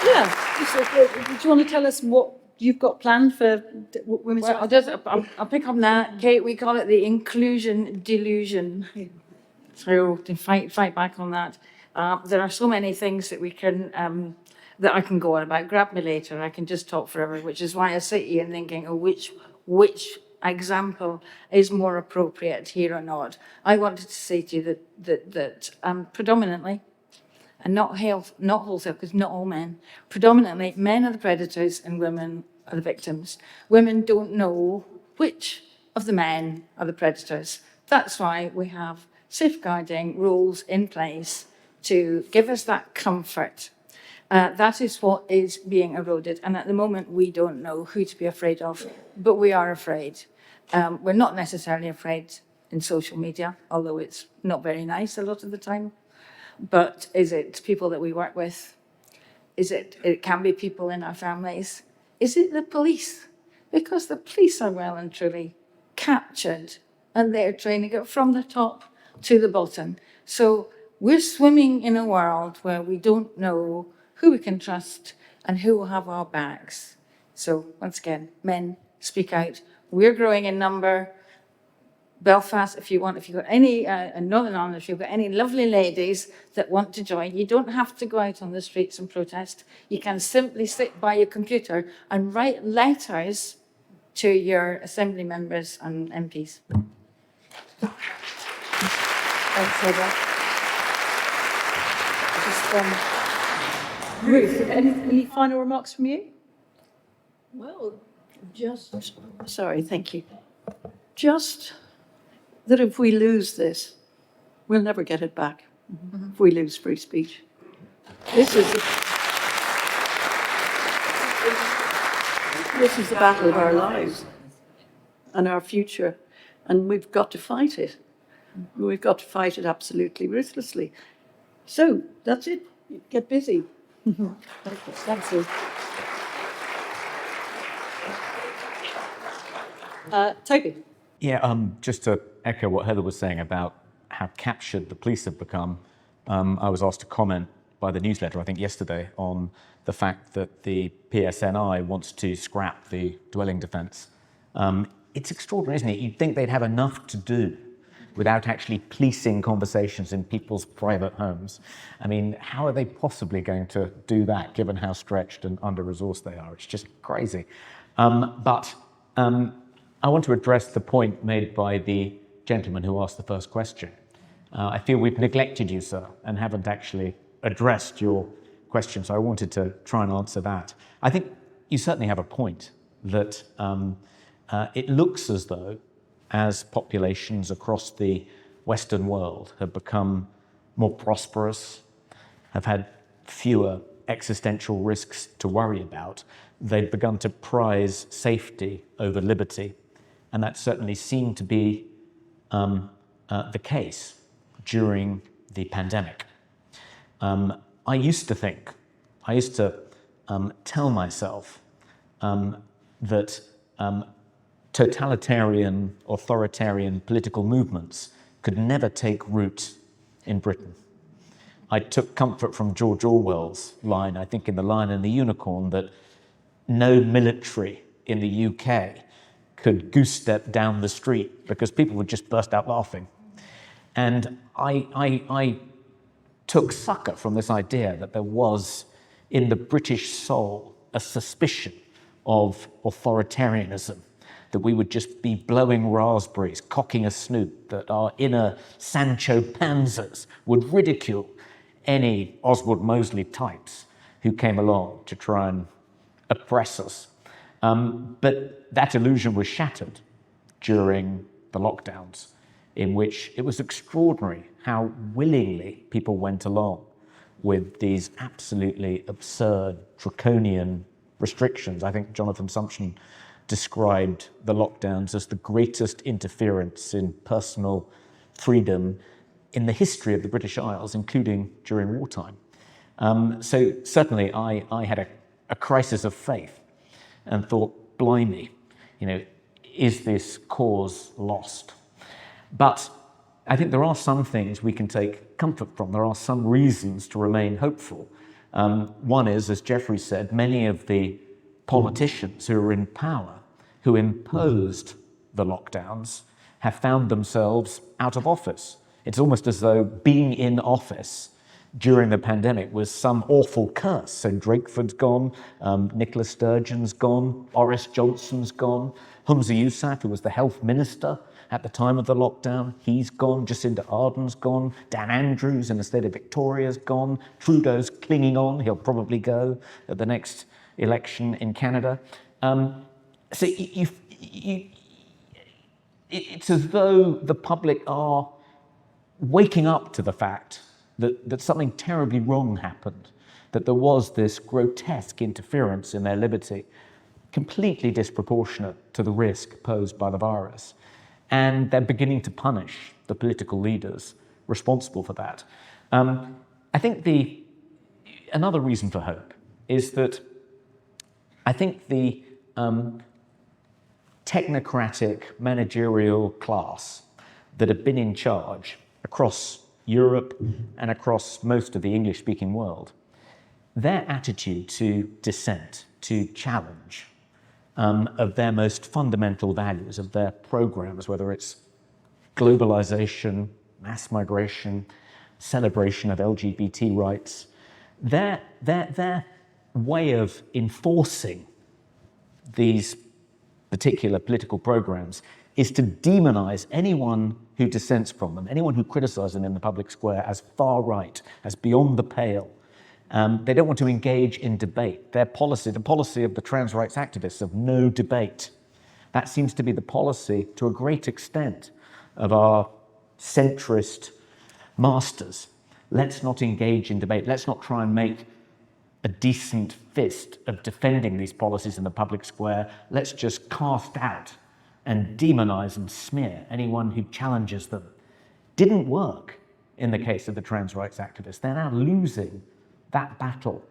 Yeah. So, do you want to tell us what you've got planned for women's Well, rights? I'll pick up on that, Kate. We call it the inclusion delusion. So to fight back on that, there are so many things that we can that I can go on about. Grab me later. I can just talk forever, which is why I sit here thinking, oh, which example is more appropriate here or not. I wanted to say to you that predominantly, and not wholesale, because not all men, predominantly men are the predators and women are the victims. Women don't know which of the men are the predators. That's why we have safeguarding rules in place to give us that comfort. That is what is being eroded. And at the moment, we don't know who to be afraid of, but we are afraid. We're not necessarily afraid in social media, although it's not very nice a lot of the time. But is it people that we work with? It can be people in our families. Is it the police? Because the police are well and truly captured and they're training it from the top to the bottom. So we're swimming in a world where we don't know who we can trust and who will have our backs. So once again, men, speak out. We're growing in number. Belfast, if you've got any, Northern Ireland, if you've got any lovely ladies that want to join, you don't have to go out on the streets and protest. You can simply sit by your computer and write letters to your assembly members and MPs. Thanks, Sara. Ruth, any final remarks from you? Well, thank you. Just that if we lose this, we'll never get it back. If we lose free speech. This is the battle of our lives and our future, and we've got to fight it. We've got to fight it absolutely ruthlessly. So that's it. Get busy. Thank you. Toby. Yeah, just to echo what Heather was saying about how captured the police have become, I was asked to comment by the newsletter, I think yesterday, on the fact that the PSNI wants to scrap the dwelling defence. It's extraordinary, isn't it? You'd think they'd have enough to do without actually policing conversations in people's private homes. I mean, how are they possibly going to do that, given how stretched and under-resourced they are? It's just crazy. But I want to address the point made by the gentleman who asked the first question. I feel we've neglected you, sir, and haven't actually addressed your question, so I wanted to try and answer that. I think you certainly have a point that it looks as though, as populations across the Western world have become more prosperous, have had fewer existential risks to worry about, they've begun to prize safety over liberty. And that certainly seemed to be the case during the pandemic. I used to tell myself that totalitarian, authoritarian political movements could never take root in Britain. I took comfort from George Orwell's line, I think in The Lion and the Unicorn, that no military in the UK could goose step down the street because people would just burst out laughing. And I took succor from this idea that there was in the British soul a suspicion of authoritarianism, that we would just be blowing raspberries, cocking a snoot, that our inner Sancho Panzas would ridicule any Oswald Mosley types who came along to try and oppress us. But that illusion was shattered during the lockdowns, in which it was extraordinary how willingly people went along with these absolutely absurd, draconian restrictions. I think Jonathan Sumption described the lockdowns as the greatest interference in personal freedom in the history of the British Isles, including during wartime. So certainly I had a crisis of faith and thought, blimey, is this cause lost? But I think there are some things we can take comfort from. There are some reasons to remain hopeful. One is, as Geoffrey said, many of the politicians who are in power, who imposed the lockdowns, have found themselves out of office. It's almost as though being in office during the pandemic was some awful curse. So Drakeford's gone, Nicola Sturgeon's gone, Boris Johnson's gone, Humza Yousaf, who was the health minister at the time of the lockdown, he's gone, Jacinda Ardern's gone, Dan Andrews in the state of Victoria's gone, Trudeau's clinging on, he'll probably go at the next election in Canada. So it's as though the public are waking up to the fact that something terribly wrong happened, that there was this grotesque interference in their liberty, completely disproportionate to the risk posed by the virus. And they're beginning to punish the political leaders responsible for that. I think another reason for hope is that I think the technocratic managerial class that have been in charge across Europe and across most of the English-speaking world, their attitude to dissent, to challenge of their most fundamental values, of their programs, whether it's globalization, mass migration, celebration of LGBT rights, their way of enforcing these particular political programs is to demonize anyone who dissents from them, anyone who criticizes them in the public square as far right, as beyond the pale. They don't want to engage in debate. Their policy, the policy of the trans rights activists of no debate, that seems to be the policy to a great extent of our centrist masters. Let's not engage in debate. Let's not try and make a decent fist of defending these policies in the public square. Let's just cast out and demonize and smear anyone who challenges them. Didn't work in the case of the trans rights activists. They're now losing that battle.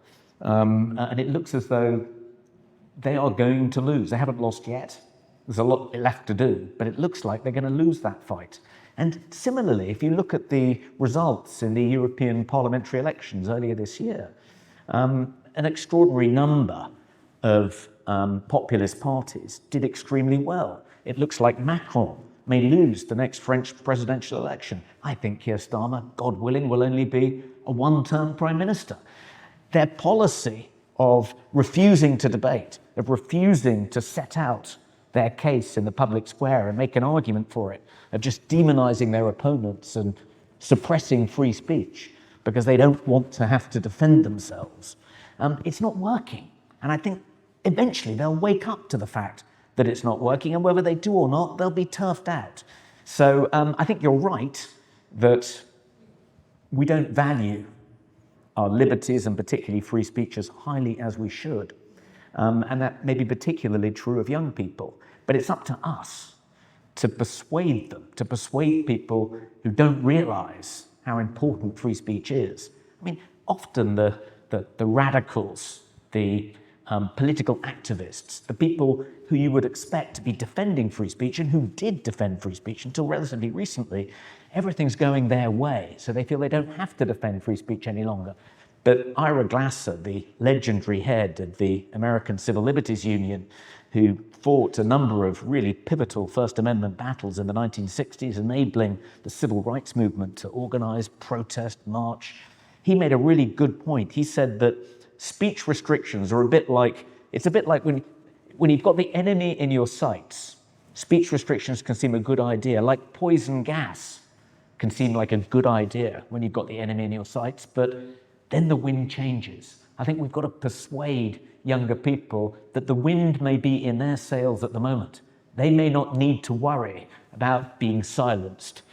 And it looks as though they are going to lose. They haven't lost yet. There's a lot left to do, but it looks like they're going to lose that fight. And similarly, if you look at the results in the European parliamentary elections earlier this year, an extraordinary number of populist parties did extremely well. It looks like Macron may lose the next French presidential election. I think Keir Starmer, God willing, will only be a one-term prime minister. Their policy of refusing to debate, of refusing to set out their case in the public square and make an argument for it, of just demonizing their opponents and suppressing free speech because they don't want to have to defend themselves, it's not working. And I think eventually they'll wake up to the fact that it's not working, and whether they do or not, they'll be turfed out. So I think you're right that we don't value our liberties and particularly free speech as highly as we should. And that may be particularly true of young people. But it's up to us to persuade them, to persuade people who don't realize how important free speech is. I mean, often the radicals, the political activists, the people who you would expect to be defending free speech and who did defend free speech until relatively recently, everything's going their way, so they feel they don't have to defend free speech any longer. But Ira Glasser, the legendary head of the American Civil Liberties Union, who fought a number of really pivotal First Amendment battles in the 1960s, enabling the civil rights movement to organize, protest, march, he made a really good point. He said that speech restrictions are a bit like when you've got the enemy in your sights, speech restrictions can seem a good idea, like poison gas can seem like a good idea when you've got the enemy in your sights, but then the wind changes. I think we've got to persuade younger people that the wind may be in their sails at the moment. They may not need to worry about being silenced,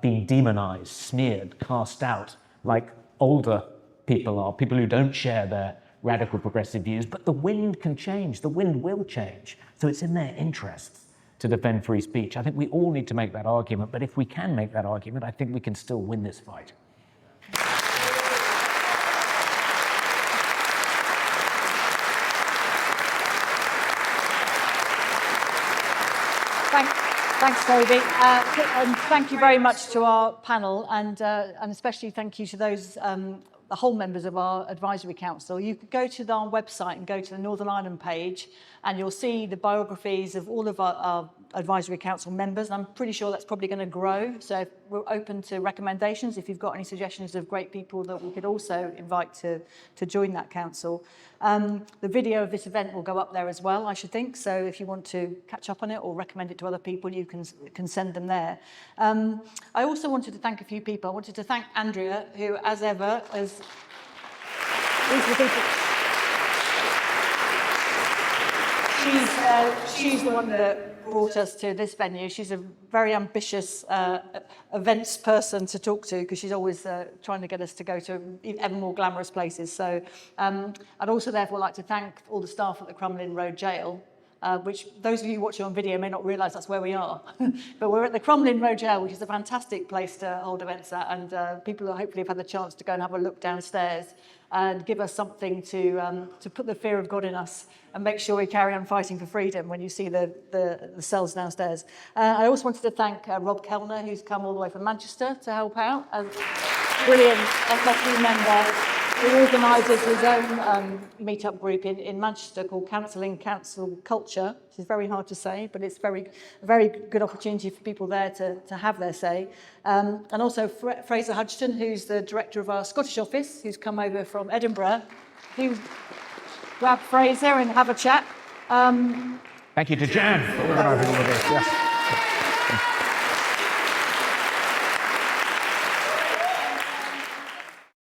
being demonized, smeared, cast out, like older people are, people who don't share their radical progressive views, but the wind can change, the wind will change. So it's in their interests to defend free speech. I think we all need to make that argument, but if we can make that argument, I think we can still win this fight. Thanks, Toby. And thank you very much to our panel, and especially thank you to those the whole members of our advisory council, you could go to our website and go to the Northern Ireland page, and you'll see the biographies of all of our advisory council members. And I'm pretty sure that's probably going to grow. So we're open to recommendations. If you've got any suggestions of great people that we could also invite to join that council. The video of this event will go up there as well, I should think. So if you want to catch up on it or recommend it to other people, you can send them there. I also wanted to thank a few people. I wanted to thank Andrea, who, as ever, these are the people. She's the one that brought us to this venue. She's a very ambitious events person to talk to, because she's always trying to get us to go to ever more glamorous places. So I'd also therefore like to thank all the staff at the Crumlin Road Gaol, which those of you watching on video may not realise that's where we are. But we're at the Crumlin Road Gaol, which is a fantastic place to hold events at, and people hopefully have had the chance to go and have a look downstairs and give us something to put the fear of God in us and make sure we carry on fighting for freedom when you see the cells downstairs. I also wanted to thank Rob Kellner, who's come all the way from Manchester to help out. A brilliant FSU member who organises his own meet-up group in Manchester called Counselling Council Culture, which is very hard to say, but it's a very good opportunity for people there to have their say. And also Fraser Hudgton, who's the director of our Scottish office, who's come over from Edinburgh. Grab Fraser and have a chat. Thank you to Jan for organising all of this. Yes.